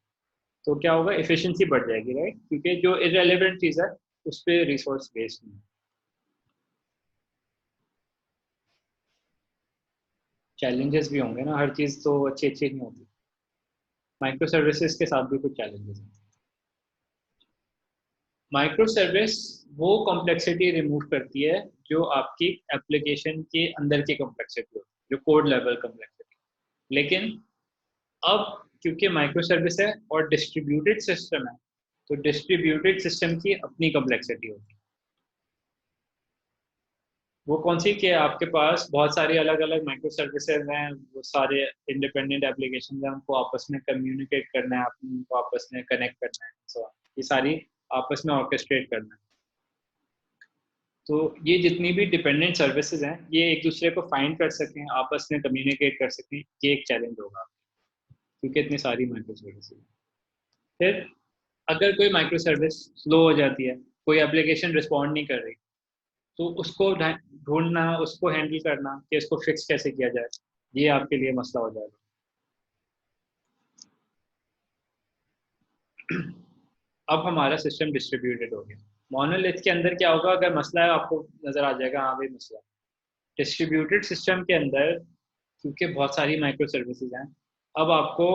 A: तो क्या होगा, एफिशिएंसी बढ़ जाएगी, राइट, क्योंकि जो इररेलेवेंट चीज़ है उस पर रिसोर्स वेस्ट नहीं। चैलेंजेस भी होंगे ना, हर चीज़ तो अच्छी अच्छी नहीं होती। माइक्रो सर्विसेज के साथ भी कुछ चैलेंजेस हैं। माइक्रो सर्विस वो कॉम्प्लेक्सिटी रिमूव करती है जो आपकी एप्लीकेशन के अंदर की कॉम्प्लेक्सिटी होती है, जो कोड लेवल कॉम्प्लेक्सिटी। लेकिन अब क्योंकि माइक्रो सर्विस है और डिस्ट्रीब्यूटेड सिस्टम है, तो डिस्ट्रीब्यूटेड सिस्टम की अपनी कॉम्प्लेक्सिटी होती है। वो कौन सी कि आपके पास बहुत सारी अलग अलग माइक्रो सर्विसेज हैं, वो सारे इंडिपेंडेंट एप्लीकेशन हैं, उनको आपस में कम्युनिकेट करना है, उनको आपस में कनेक्ट करना है, सो ये सारी आपस में ऑर्केस्ट्रेट करना है। तो ये जितनी भी डिपेंडेंट सर्विसेज हैं ये एक दूसरे को फाइंड कर सकें, आपस में कम्युनिकेट कर सकें, ये एक चैलेंज होगा क्योंकि इतनी सारी माइक्रो सर्विसेज। फिर अगर कोई माइक्रो सर्विस स्लो हो जाती है, कोई एप्लीकेशन रिस्पॉन्ड नहीं कर रही, तो उसको ढूंढना, उसको हैंडल करना कि इसको फिक्स कैसे किया जाए, ये आपके लिए मसला हो जाएगा। अब हमारा सिस्टम डिस्ट्रीब्यूटेड हो गया। मोनोलिथ के अंदर क्या होगा, अगर मसला है आपको नजर आ जाएगा, हाँ भाई मसला। डिस्ट्रीब्यूटेड सिस्टम के अंदर क्योंकि बहुत सारी माइक्रो सर्विसेज हैं, अब आपको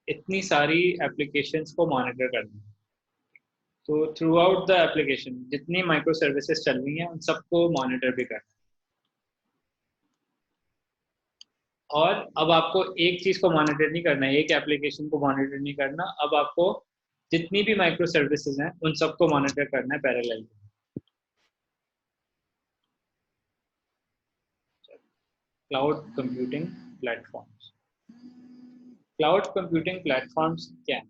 A: इतनी सारी एप्लीकेशंस को मॉनिटर करना है। तो थ्रू आउट द एप्लीकेशन जितनी माइक्रो सर्विसेज चल रही हैं उन सबको मॉनिटर भी करना है। और अब आपको एक चीज़ को मॉनिटर नहीं करना है, एक एप्लीकेशन को मॉनिटर नहीं करना, अब आपको जितनी भी माइक्रो सर्विसेज हैं उन सबको मॉनिटर करना है parallel. Cloud computing platforms. Cloud computing platforms क्या है?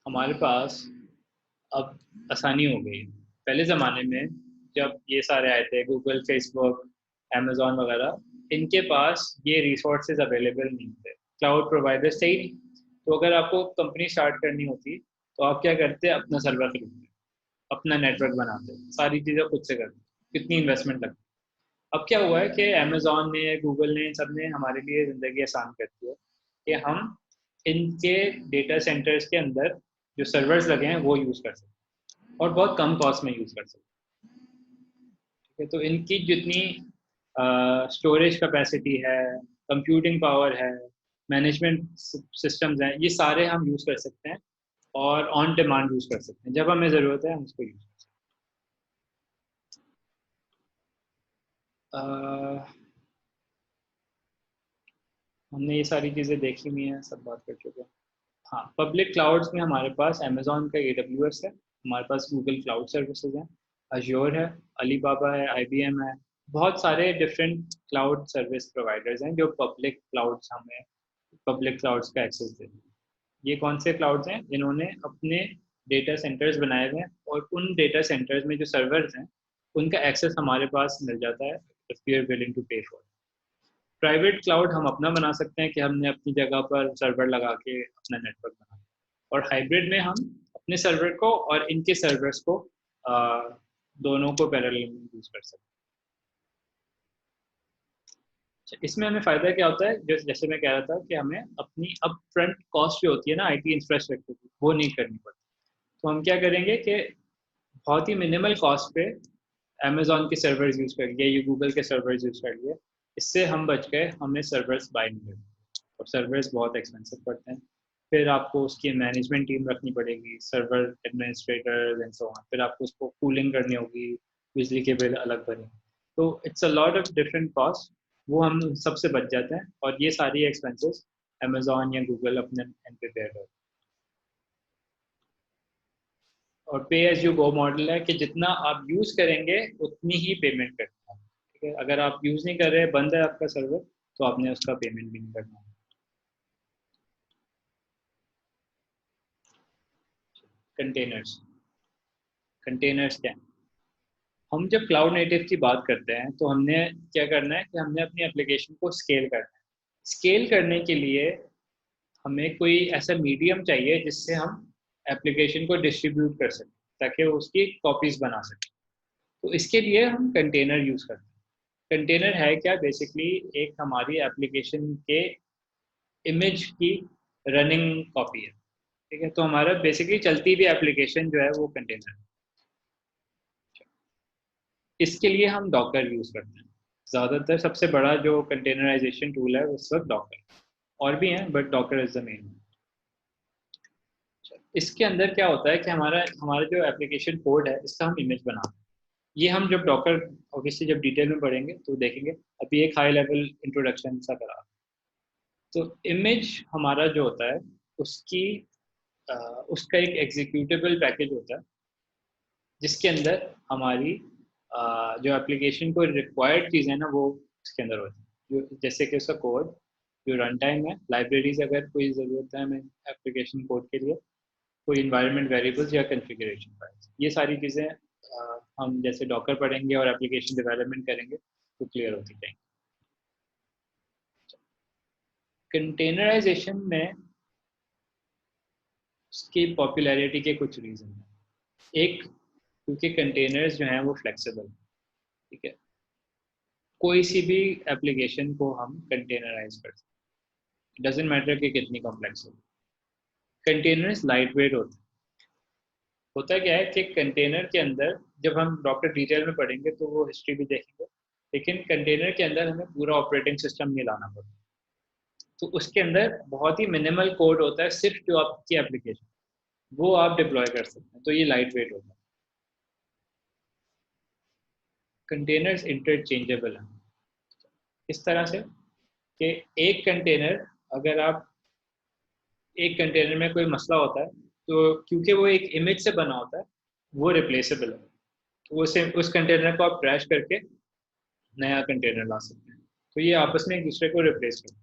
A: हमारे पास अब आसानी हो गई। पहले ज़माने में जब ये सारे आए थे, गूगल, फेसबुक, अमेज़ॉन वगैरह, इनके पास ये रिसोर्सेज अवेलेबल नहीं थे, क्लाउड प्रोवाइडर्स थे ही नहीं। तो अगर आपको कंपनी स्टार्ट करनी होती तो आप क्या करते, अपना सर्वर खरीदते, अपना नेटवर्क बनाते, सारी चीज़ें खुद से करते, कितनी इन्वेस्टमेंट लगती। अब क्या हुआ है कि अमेज़ॉन ने, गूगल ने, सब ने हमारे लिए ज़िंदगी आसान कर दी है कि हम इनके डेटा सेंटर्स के अंदर जो सर्वर्स लगे हैं वो यूज़ कर सकते हैं और बहुत कम कॉस्ट में यूज़ कर सकते हैं। ठीक है, तो इनकी जितनी स्टोरेज कैपेसिटी है, कंप्यूटिंग पावर है, मैनेजमेंट सिस्टम्स हैं, ये सारे हम यूज़ कर सकते हैं और ऑन डिमांड यूज़ कर सकते हैं। जब हमें ज़रूरत है हम उसको यूज़ कर सकते हैं। हमने ये सारी चीज़ें देखी हुई हैं, सब बात कर चुके हैं। हाँ, पब्लिक क्लाउड्स में हमारे पास अमेज़ॉन का AWS है, हमारे पास गूगल क्लाउड सर्विसेज हैं, अज्योर है, अलीबाबा है, IBM है, बहुत सारे डिफरेंट क्लाउड सर्विस प्रोवाइडर्स हैं जो पब्लिक क्लाउड्स हमें पब्लिक क्लाउड्स का एक्सेस देते हैं। ये कौन से क्लाउड्स हैं? जिन्होंने अपने डेटा सेंटर्स बनाए हुए हैं और उन डेटा सेंटर्स में जो सर्वर्स हैं उनका एक्सेस हमारे पास मिल जाता है if we are willing to pay for. Private cloud हम अपना बना सकते हैं कि हमने अपनी जगह पर सर्वर लगा के अपना नेटवर्क बना, और हाइब्रिड में हम अपने सर्वर को और इनके सर्वर्स को दोनों को पैरेलल यूज कर सकते हैं। इसमें हमें फ़ायदा क्या होता है, जैसे मैं कह रहा था कि हमें अपनी अप फ्रंट कॉस्ट जो होती है ना IT इंफ्रास्ट्रक्चर की, वो नहीं करनी पड़ती। तो हम क्या करेंगे कि बहुत ही मिनिमल कॉस्ट पे अमेज़ॉन के सर्वर्स यूज़ कर लिए, ये गूगल के सर्वर्स यूज़ कर लिए, इससे हम बच गए, हमें सर्वर्स बाय नहीं करनी, और सर्वर्स बहुत एक्सपेंसिव पड़ते हैं। फिर आपको उसकी मैनेजमेंट टीम रखनी पड़ेगी, server administrators and so on, फिर आपको उसको कूलिंग करनी होगी, बिजली के बिल अलग भरें, तो it's a lot of different cost, वो हम सबसे बच जाते हैं और ये सारी एक्सपेंसेस अमेज़ॉन या गूगल अपने एंड पे बेयर करते हैं। और पे एज यू गो मॉडल है कि जितना आप यूज़ करेंगे उतनी ही पेमेंट करना है। ठीक है, अगर आप यूज़ नहीं कर रहे, बंद है आपका सर्वर, तो आपने उसका पेमेंट भी नहीं करना है। कंटेनर्स। कंटेनर्स क्या है? हम जब क्लाउड नेटिव की बात करते हैं तो हमने क्या करना है कि हमने अपनी एप्लीकेशन को स्केल करना है। स्केल करने के लिए हमें कोई ऐसा मीडियम चाहिए जिससे हम एप्लीकेशन को डिस्ट्रीब्यूट कर सकें ताकि वो उसकी कॉपीज बना सकें। तो इसके लिए हम कंटेनर यूज़ करते हैं। कंटेनर है क्या? बेसिकली एक हमारी एप्लीकेशन के इमेज की रनिंग कॉपी है, ठीक है। तो हमारा बेसिकली चलती भी एप्लीकेशन जो है वो कंटेनर है। इसके लिए हम डॉकर यूज़ करते हैं। ज़्यादातर सबसे बड़ा जो कंटेनराइजेशन टूल है उस वक्त डॉकर, और भी हैं but Docker is the main. इसके अंदर क्या होता है कि हमारा हमारा जो एप्लीकेशन कोड है इसका हम इमेज बनाते हैं। ये हम जब डॉकर ऑब्वियसली जब डिटेल में पढ़ेंगे तो देखेंगे, अभी एक हाई लेवल इंट्रोडक्शन सा करा। तो इमेज हमारा जो होता है उसकी उसका एक एग्जीक्यूटेबल पैकेज होता है जिसके अंदर हमारी जो एप्लीकेशन को रिक्वायर्ड चीज़ें ना वो इसके अंदर होती है, जो जैसे कि उसका कोड, जो रन टाइम है, लाइब्रेरीज अगर कोई ज़रूरत है हमें एप्लीकेशन कोड के लिए, कोई इन्वायरमेंट वेरिएबल्स या कॉन्फ़िगरेशन फाइल्स, ये सारी चीज़ें हम जैसे डॉकर पढ़ेंगे और एप्लीकेशन डेवलपमेंट करेंगे तो क्लियर होती जाएंगी। कंटेनराइजेशन में उसकी पॉपुलैरिटी के कुछ रीज़न हैं। एक, क्योंकि कंटेनर्स जो हैं वो फ्लेक्सिबल, ठीक है, कोई सी भी एप्लीकेशन को हम कंटेनराइज कर सकते हैं, डजेंट मैटर कि कितनी कॉम्प्लेक्स हो। कंटेनर्स लाइट वेट होते हैं। होता क्या है कि कंटेनर के अंदर जब हम डॉक्टर डिटेल में पढ़ेंगे तो वो हिस्ट्री भी देखेंगे, लेकिन कंटेनर के अंदर हमें पूरा ऑपरेटिंग सिस्टम नहीं लाना पड़ता। तो उसके अंदर बहुत ही मिनिमल कोड होता है, सिर्फ जो आपकी एप्लीकेशन वो आप डिप्लॉय कर सकते हैं, तो ये लाइट वेट होता है। कंटेनर्स इंटरचेंजेबल हैं इस तरह से कि एक कंटेनर, अगर आप एक कंटेनर में कोई मसला होता है तो क्योंकि वो एक इमेज से बना होता है वो रिप्लेसेबल है, तो उस कंटेनर को आप क्रैश करके नया कंटेनर ला सकते हैं। तो ये आपस में एक दूसरे को रिप्लेस करते हैं।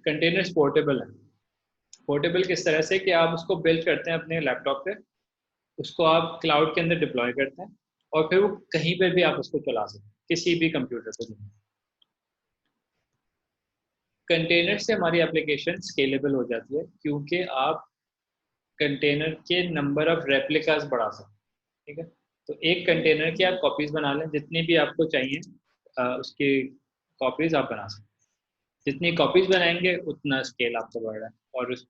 A: कंटेनर्स पोर्टेबल है। पोर्टेबल किस तरह से कि आप उसको बिल्ड करते हैं अपने लैपटॉप पे, उसको आप क्लाउड के अंदर डिप्लॉय करते हैं और फिर वो कहीं पे भी आप उसको चला सकते हैं, किसी भी कंप्यूटर पे। कंटेनर से हमारी एप्लीकेशन स्केलेबल हो जाती है क्योंकि आप कंटेनर के नंबर ऑफ रेप्लिकास बढ़ा सकते हैं, ठीक है। तो एक कंटेनर की आप कॉपीज बना लें, जितनी भी आपको चाहिए उसकी कॉपीज आप बना सकते हैं। जितनी कॉपीज बनाएंगे उतना स्केल आपका बढ़ रहा है, और उस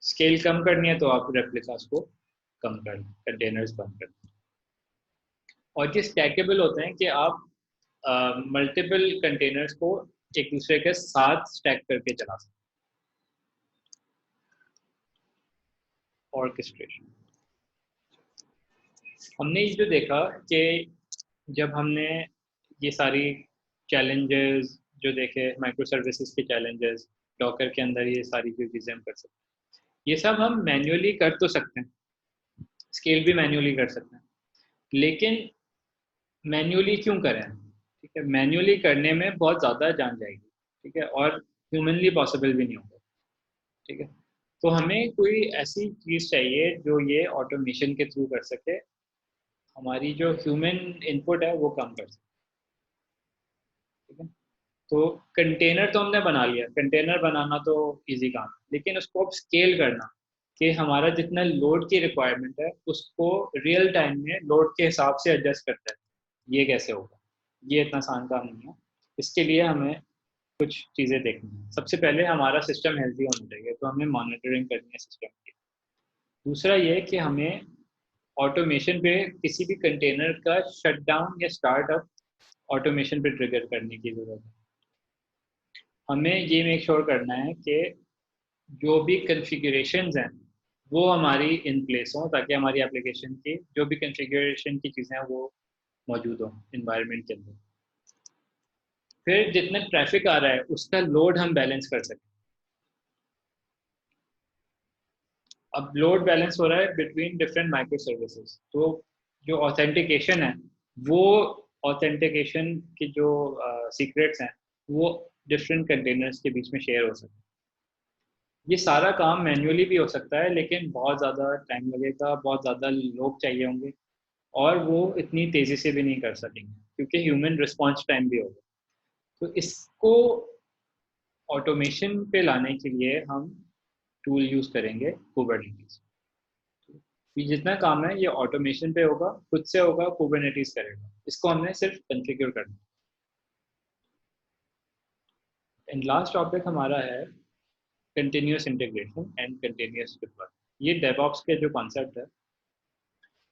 A: स्केल कम करनी है तो आप रेप्लिकास को कम कर दें, कंटेनर्स बंद कर दें। और ये स्टैकेबल होते हैं कि आप मल्टीपल कंटेनर्स को एक दूसरे के साथ स्टैक करके चला सकते हैं। ऑर्केस्ट्रेशन, हमने ये जो देखा कि जब हमने ये सारी चैलेंजेस जो देखे, माइक्रो सर्विसेज के चैलेंजेस, डॉकर के अंदर ये सारी चीज़ें हम कर सकते हैं। ये सब हम मैन्युअली कर तो सकते हैं, स्केल भी मैन्युअली कर सकते हैं, लेकिन मैन्युअली क्यों करें? ठीक है, मैन्युअली करने में बहुत ज़्यादा जान जाएगी, ठीक है, और ह्यूमनली पॉसिबल भी नहीं होगा, ठीक है। तो हमें कोई ऐसी चीज़ चाहिए जो ये ऑटोमेशन के थ्रू कर सके, हमारी जो ह्यूमन इनपुट है वो कम कर सके, ठीक है। तो कंटेनर तो हमने बना लिया, कंटेनर बनाना तो इजी काम है, लेकिन उसको अब स्केल करना कि हमारा जितना लोड की रिक्वायरमेंट है उसको रियल टाइम में लोड के हिसाब से एडजस्ट करते हैं, ये कैसे होगा? ये इतना आसान काम नहीं है। इसके लिए हमें कुछ चीज़ें देखनी है। सबसे पहले हमारा सिस्टम हेल्दी होना चाहिए, तो हमें मॉनिटरिंग करनी है सिस्टम की। दूसरा ये कि हमें ऑटोमेशन पे किसी भी कंटेनर का शटडाउन या स्टार्टअप ऑटोमेशन पे ट्रिगर करने की ज़रूरत है। हमें ये मेक श्योर करना है कि जो भी कॉन्फ़िगरेशंस हैं वो हमारी इन प्लेस हों, ताकि हमारी एप्लीकेशन की जो भी कॉन्फ़िगरेशन की चीज़ें हैं वो मौजूद हों इन्वायरमेंट के अंदर। फिर जितना ट्रैफिक आ रहा है उसका लोड हम बैलेंस कर सकें। अब लोड बैलेंस हो रहा है बिटवीन डिफरेंट माइक्रो सर्विसेज, तो जो ऑथेंटिकेशन है वो ऑथेंटिकेशन की जो सीक्रेट्स हैं वो डिफरेंट कंटेनर्स के बीच में शेयर हो सकते हैं। ये सारा काम मैन्युअली भी हो सकता है, लेकिन बहुत ज़्यादा टाइम लगेगा, बहुत ज़्यादा लोग चाहिए होंगे, और वो इतनी तेज़ी से भी नहीं कर सकेंगे क्योंकि ह्यूमन रिस्पॉन्स टाइम भी होगा। तो इसको ऑटोमेशन पे लाने के लिए हम टूल यूज़ करेंगे कुबरनेटिस। ये जितना काम है ये ऑटोमेशन पे होगा, खुद से होगा, कुबरनेटिस करेगा। इसको हमने सिर्फ कॉन्फ़िगर करना है। एंड लास्ट टॉपिक हमारा है continuous integration and continuous deployment. ये डेवऑप्स के जो कॉन्सेप्ट है,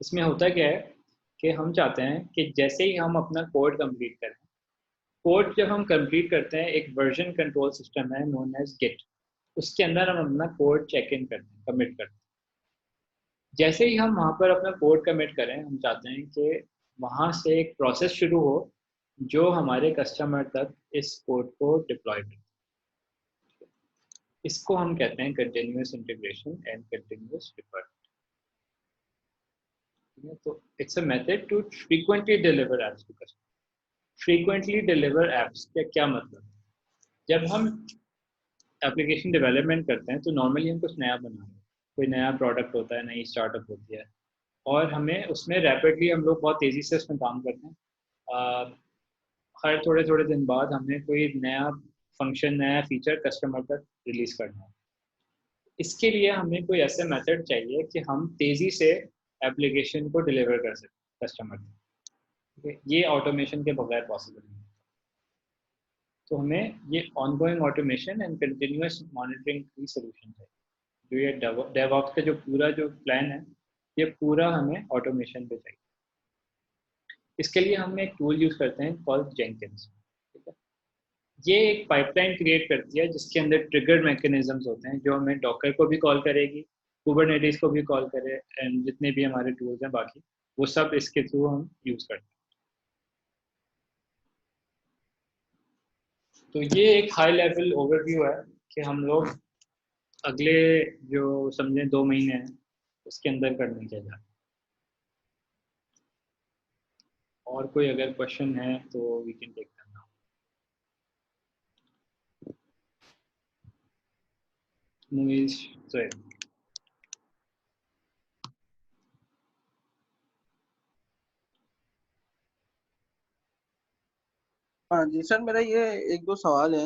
A: इसमें होता क्या है कि हम चाहते हैं कि जैसे ही हम अपना कोड कंप्लीट करें, कोड जब हम कंप्लीट करते हैं एक वर्जन कंट्रोल सिस्टम है नोन एज गिट, उसके अंदर हम अपना कोड चेक इन करते हैं, कमिट करते हैं। जैसे ही हम वहाँ पर अपना कोड कमिट करें, हम चाहते हैं कि वहाँ से एक प्रोसेस शुरू हो जो हमारे कस्टमर तक इस कोड को डिप्लॉय करे। इसको हम कहते हैं continuous integration and continuous deployment. तो it's a method to frequently deliver apps to customer. Frequently deliver apps का क्या मतलब है? जब हम एप्लीकेशन डेवलपमेंट करते हैं तो नॉर्मली हम कुछ नया बना रहे हैं, कोई नया प्रोडक्ट होता है, नई स्टार्टअप होती है, और हमें उसमें रैपिडली हम लोग बहुत तेज़ी से उसमें काम करते हैं। हर थोड़े थोड़े दिन बाद हमें कोई नया फंक्शन, नया फीचर कस्टमर तक रिलीज़ करना है। इसके लिए हमें कोई ऐसे मेथड चाहिए कि हम तेज़ी से एप्लीकेशन को डिलीवर कर सकें कस्टमर तक। ये ऑटोमेशन के बगैर पॉसिबल नहीं। तो हमें ये ongoing automation and continuous monitoring की सॉल्यूशन है। जो ये डेवऑप्स का जो पूरा जो प्लान है, ये पूरा हमें ऑटोमेशन पे चाहिए। इसके लिए हम एक टूल यूज़ करते हैं कॉल्ड जेंकिंस। ठीक है, ये एक पाइपलाइन क्रिएट करती है जिसके अंदर ट्रिगर मैकेनिज्म्स होते हैं जो हमें डॉकर को भी कॉल करेगी, कुबरनेटिस को भी कॉल करे, एंड जितने भी हमारे टूल्स हैं बाकी वो सब इसके थ्रू हम यूज़ करते हैं। तो ये एक हाई लेवल ओवरव्यू है कि हम लोग अगले जो समझें 2 महीने हैं उसके अंदर करने के लिए। और कोई अगर क्वेश्चन है तो we can take them now. Movies so
F: हाँ जी सर, मेरा ये एक दो सवाल है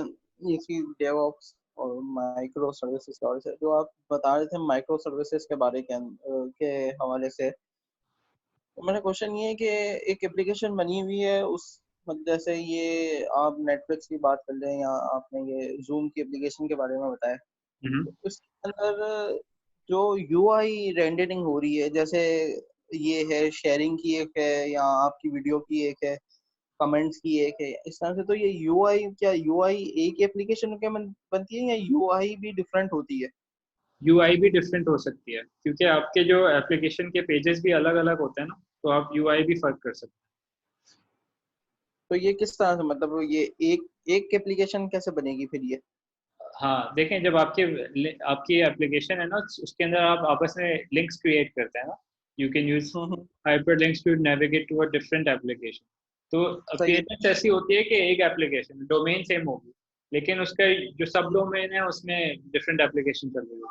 F: इसी डेवऑप्स और माइक्रो सर्विसेज के बारे से। जो आप बता रहे थे माइक्रो सर्विसेज के बारे के हवाले से, तो मेरा क्वेश्चन ये है कि एक एप्लीकेशन बनी हुई है, उस मतलब जैसे ये आप नेटफ्लिक्स की बात कर लें या आपने ये जूम की एप्लीकेशन के बारे में बताया, तो इसके अंदर जो यूआई रेंडरिंग हो रही है, जैसे ये है शेयरिंग की एक है या आपकी वीडियो की एक है, कमेंट्स की एक है, इस तरह से, तो ये यूआई क्या यूआई एक एप्लीकेशन के बनती है या यूआई भी डिफरेंट होती है?
A: यूआई भी डिफरेंट हो सकती है क्योंकि आपके जो एप्लीकेशन के पेजेस भी अलग अलग होते हैं ना, तो आप यूआई भी फर्क कर सकते हैं।
F: तो ये किस तरह से, मतलब ये एक एप्लीकेशन कैसे बनेगी फिर ये?
A: हाँ देखें, जब आपकी एप्लीकेशन है ना, उसके अंदर आप आपस में लिंक्स क्रिएट करते हैं ना, you can use hyperlinks to navigate to a different application. तो पेजेस ऐसी होती है कि एक एप्लीकेशन डोमेन सेम होगी लेकिन उसका जो सब डोमेन है उसमें डिफरेंट एप्लीकेशन चल रही है।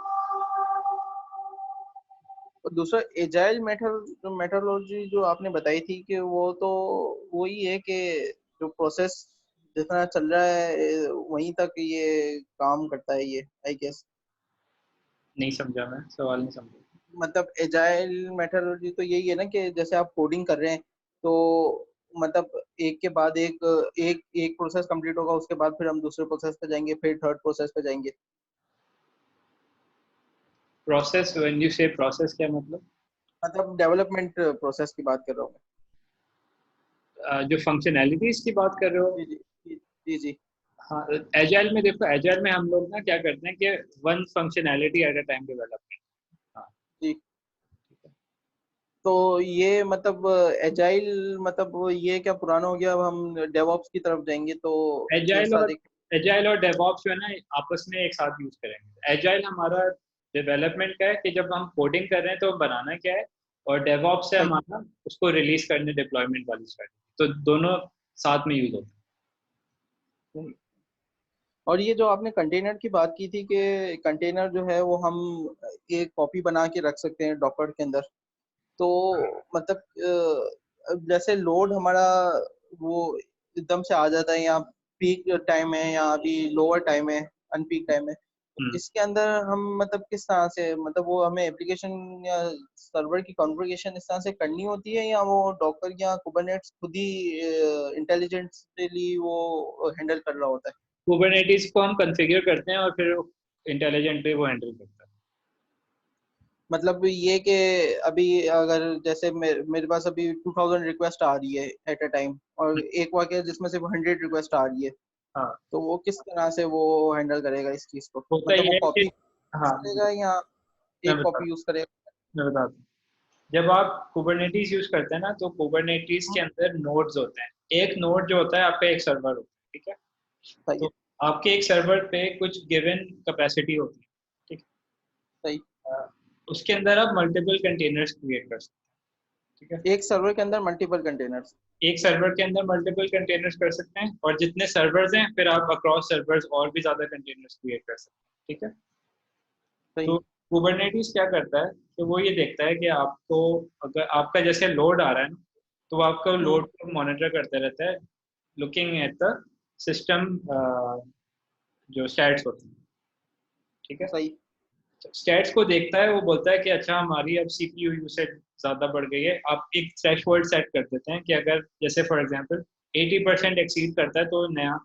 F: और दूसरा एजाइल मेथोडोलॉजी जो आपने बताई थी कि वो तो वही है कि जो प्रोसेस जितना चल रहा है वहीं तक ये काम करता है, ये आई गेस।
A: नहीं समझा, मैं सवाल नहीं समझा।
F: मतलब एजाइल मेथोडोलॉजी तो यही है ना कि जैसे आप कोडिंग कर रहे हैं तो मतलब एक के बाद एक प्रोसेस कंप्लीट होगा, उसके बाद फिर हम दूसरे प्रोसेस पे जाएंगे, फिर थर्ड प्रोसेस पे जाएंगे।
A: प्रोसेस, व्हेन यू से प्रोसेस क्या मतलब?
F: मतलब डेवलपमेंट प्रोसेस की बात कर रहा हूँ मैं।
A: जो फंक्शनैलिटीज की बात कर रहे हो?
F: जी जी।
A: हाँ, एजाइल में देखो, एजाइल में हम लोग ना क्या करते हैं कि one functionality at a time develop करते हैं। हाँ
F: जी। तो ये मतलब एजाइल मतलब ये क्या पुराना हो गया, अब हम डेवऑप्स की तरफ जाएंगे तो एक साथ
A: एजाइल और डेवऑप्स जो है ना आपस में एक साथ यूज करेंगे। एजाइल हमारा डेवलपमेंट का है कि जब हम कोडिंग कर रहे हैं तो बनाना क्या है, और डेवऑप्स से हमारा उसको रिलीज करने, डिप्लॉयमेंट वाली स्ट्रेटजी, तो दोनों साथ में यूज होते हैं।
F: और ये जो आपने कंटेनर की बात की थी कि कंटेनर जो है वो हम एक कॉपी बना के रख सकते हैं डॉकर के अंदर, तो मतलब जैसे लोड हमारा वो एकदम से आ जाता है या पीक टाइम है या अभी लोअर टाइम है, अनपीक टाइम है, तो इसके अंदर हम मतलब किस तरह से, मतलब वो हमें एप्लीकेशन या सर्वर की कॉन्फ़िगरेशन इस तरह से करनी होती है, या वो डॉकर या कुबरनेट्स खुद ही इंटेलिजेंटली वो हैंडल कर रहा होता है?
A: कुबरनेटिस को हम कॉन्फ़िगर करते हैं और फिर इंटेलिजेंटली वो हैंडल करता है।
F: मतलब ये कि अभी अगर जैसे मेरे पास अभी 2000 रिक्वेस्ट आ रही है एट अ टाइम, और एक वाक्य है जिसमें सिर्फ 100 रिक्वेस्ट आ रही है,
A: हाँ,
F: तो वो किस तरह से वो हैंडल करेगा इस चीज को?
A: होता
F: मतलब
A: ये
F: वो
A: है
F: कॉपी
A: कि हाँ,
F: करेगा या
A: मैं
F: एक
A: बता
F: कॉपी यूज करेगा?
A: मैं बताता हूँ। जब आप कुबरनेटिस यूज करते हैं ना, तो कुबरनेटिस के अंदर नोड्स होते हैं। एक नोड जो होता है आपका एक सर्वर होता है, ठीक है।
F: सही है,
A: तो आपके एक सर्वर पे कुछ गिवन कैपेसिटी होती है, ठीक
F: सही।
A: है। उसके अंदर आप मल्टीपल कंटेनर्स क्रिएट कर सकते हैं, ठीक है।
F: एक सर्वर के अंदर मल्टीपल कंटेनर्स?
A: एक सर्वर के अंदर मल्टीपल कंटेनर्स कर सकते हैं, और जितने सर्वर्स हैं फिर आप अक्रॉस सर्वर्स और भी ज्यादा कंटेनर्स क्रिएट कर सकते हैं, ठीक है।
F: सही।
A: तो कुबरनेटिस क्या करता है कि वो ये देखता है कि आपको, अगर आपका जैसे लोड आ रहा है ना, तो वो आपका लोड को मॉनिटर करते रहता है, लुकिंग एट द सिस्टम जो स्टैट्स होते हैं, ठीक है।
F: सही।
A: स्टैट्स को देखता है, वो बोलता है कि अच्छा हमारी अब सीपीयू यूसेज ज़्यादा बढ़ गई है। आप एक थ्रेशहोल्ड सेट कर देते हैं कि अगर जैसे फॉर एग्जांपल 80% एक्सीड करता है तो नया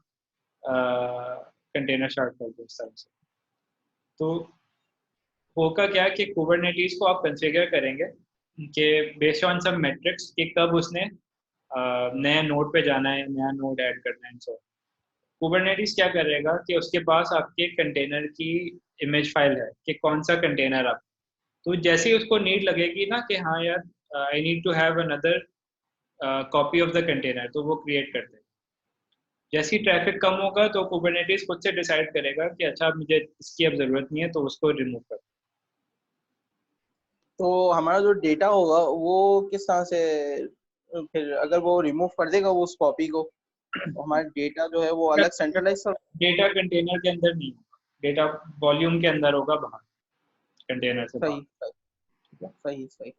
A: कंटेनर स्टार्ट कर दो, इस तरह से। तो होगा क्या कि कुबरनेटिस को आप कंफिगर करेंगे कि बेस्ड ऑन सम मेट्रिक्स कि कब उसने नया नोड पे जाना है, नया नोड ऐड करना है। सो कुबरनेटिस क्या करेगा कि उसके पास आपके कंटेनर की इमेज फाइल है कि कौन सा कंटेनर आप, तो जैसे ही उसको नीड लगेगी ना कि हाँ यार I need to have another copy of the container, तो वो क्रिएट करते हैं। जैसी ट्रैफिक कम होगा तो कुबरनेटिस खुद से डिसाइड करेगा कि अच्छा मुझे इसकी अब जरूरत नहीं है, तो उसको रिमूव कर।
F: तो हमारा जो डेटा होगा वो किस तरह से, फिर अगर वो रिमूव कर देगा वो उस कॉपी को, तो हमारा डेटा जो है वो अलग सेंट्रलाइज कर?
A: डेटा कंटेनर के अंदर नहीं होगा, डेटा वॉल्यूम के अंदर होगा, बाहर, कंटेनर से बाहर,
F: सही,
A: ठीक है।
F: सही, सही।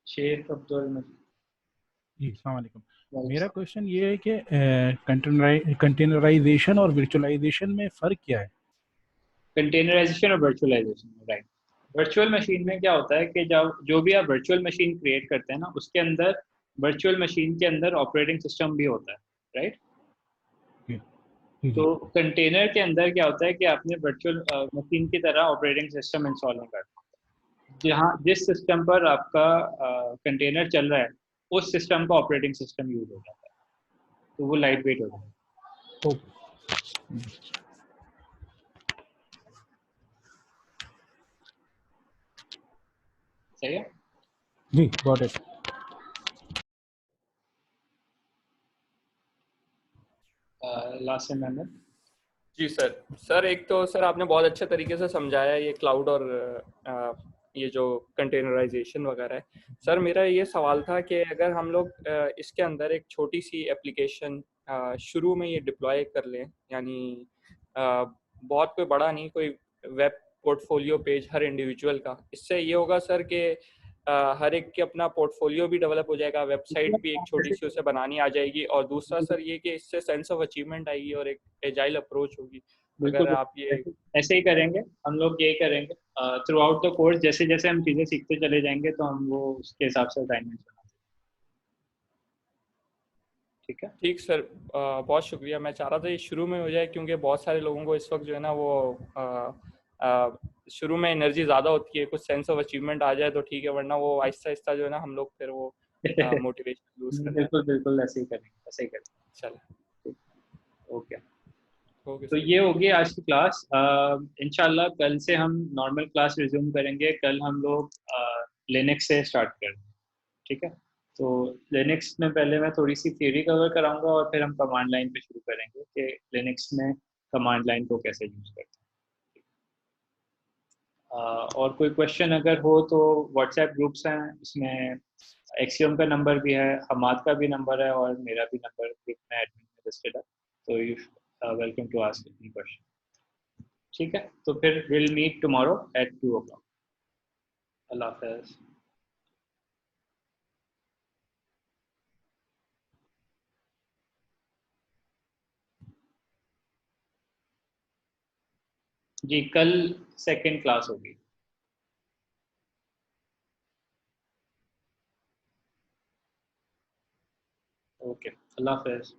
A: शेख अब्दुल मजीद।
J: जी अस्सलाम वालेकुम। मेरा क्वेश्चन ये है कि कंटेनराइजेशन और वर्चुअलाइजेशन में फ़र्क क्या है?
A: कंटेनराइजेशन और वर्चुअलाइजेशन, राइट। वर्चुअल मशीन में क्या होता है कि जब जो भी आप वर्चुअल मशीन क्रिएट करते हैं ना, उसके अंदर वर्चुअल मशीन के अंदर ऑपरेटिंग सिस्टम भी होता है, राइट। तो कंटेनर के अंदर क्या होता है कि आपने वर्चुअल मशीन की तरह ऑपरेटिंग सिस्टम इंस्टॉल नहीं करना। जहाँ जिस सिस्टम पर आपका कंटेनर चल रहा है, उस सिस्टम का ऑपरेटिंग सिस्टम यूज हो जाता है, तो वो लाइट वेट हो जाता है। सही है
J: जी, गॉट इट।
A: Last amendment.
I: जी सर एक तो सर आपने बहुत अच्छे तरीके से समझाया ये क्लाउड और ये जो कंटेनराइजेशन वगैरह है। सर मेरा ये सवाल था कि अगर हम लोग इसके अंदर एक छोटी सी एप्लीकेशन शुरू में ये डिप्लॉय कर लें, यानी बहुत कोई बड़ा नहीं, कोई वेब पोर्टफोलियो पेज हर इंडिविजुअल का, इससे ये होगा सर कि हर एक के अपना पोर्टफोलियो भी डेवलप हो जाएगा, वेबसाइट भी एक छोटी सी उसे बनानी आ जाएगी, और दूसरा सर ये कि इससे सेंस ऑफ अचीवमेंट आएगी और एक एजाइल अप्रोच होगी। अगर आप ये
A: ऐसे ही करेंगे, हम लोग यही करेंगे थ्रू आउट द कोर्स। जैसे जैसे हम चीज़ें सीखते चले जाएंगे तो हम वो उसके हिसाब से असाइनमेंट बनाते हैं, ठीक है।
I: ठीक सर, बहुत शुक्रिया। मैं चाह रहा था ये शुरू में हो जाए, क्योंकि बहुत सारे लोगों को इस वक्त जो है ना वो शुरू में एनर्जी ज़्यादा होती है, कुछ सेंस ऑफ अचीवमेंट आ जाए तो ठीक है, वरना वो आहिस्ता आहिस्ता जो है ना हम लोग फिर वो मोटिवेशन लूज कर
A: बिल्कुल बिल्कुल ऐसे ही करेंगे, ऐसे ही करेंगे।
I: चलो
A: ओके,
I: ओके
A: तो ये होगी आज की क्लास। इंशाल्लाह कल से हम नॉर्मल क्लास रिज्यूम करेंगे। कल हम लोग लिनक्स से स्टार्ट करेंगे, ठीक है। तो लिनक्स में पहले मैं थोड़ी सी थियरी कवर कराऊंगा और फिर हम कमांड लाइन पे शुरू करेंगे कि लिनक्स में कमांड लाइन को कैसे यूज करते हैं। और कोई क्वेश्चन अगर हो तो व्हाट्सएप ग्रुप्स हैं, इसमें एक्सियम का नंबर भी है, हमाद का भी नंबर है, और मेरा भी नंबर ग्रुप में एडमिन में लिस्टेड है, तो you welcome to ask any question, ठीक है। तो फिर will meet tomorrow at 2 o'clock। अल्लाह हाफ़िज़। जी कल सेकंड क्लास होगी। ओके, अल्लाह हाफ़िज़।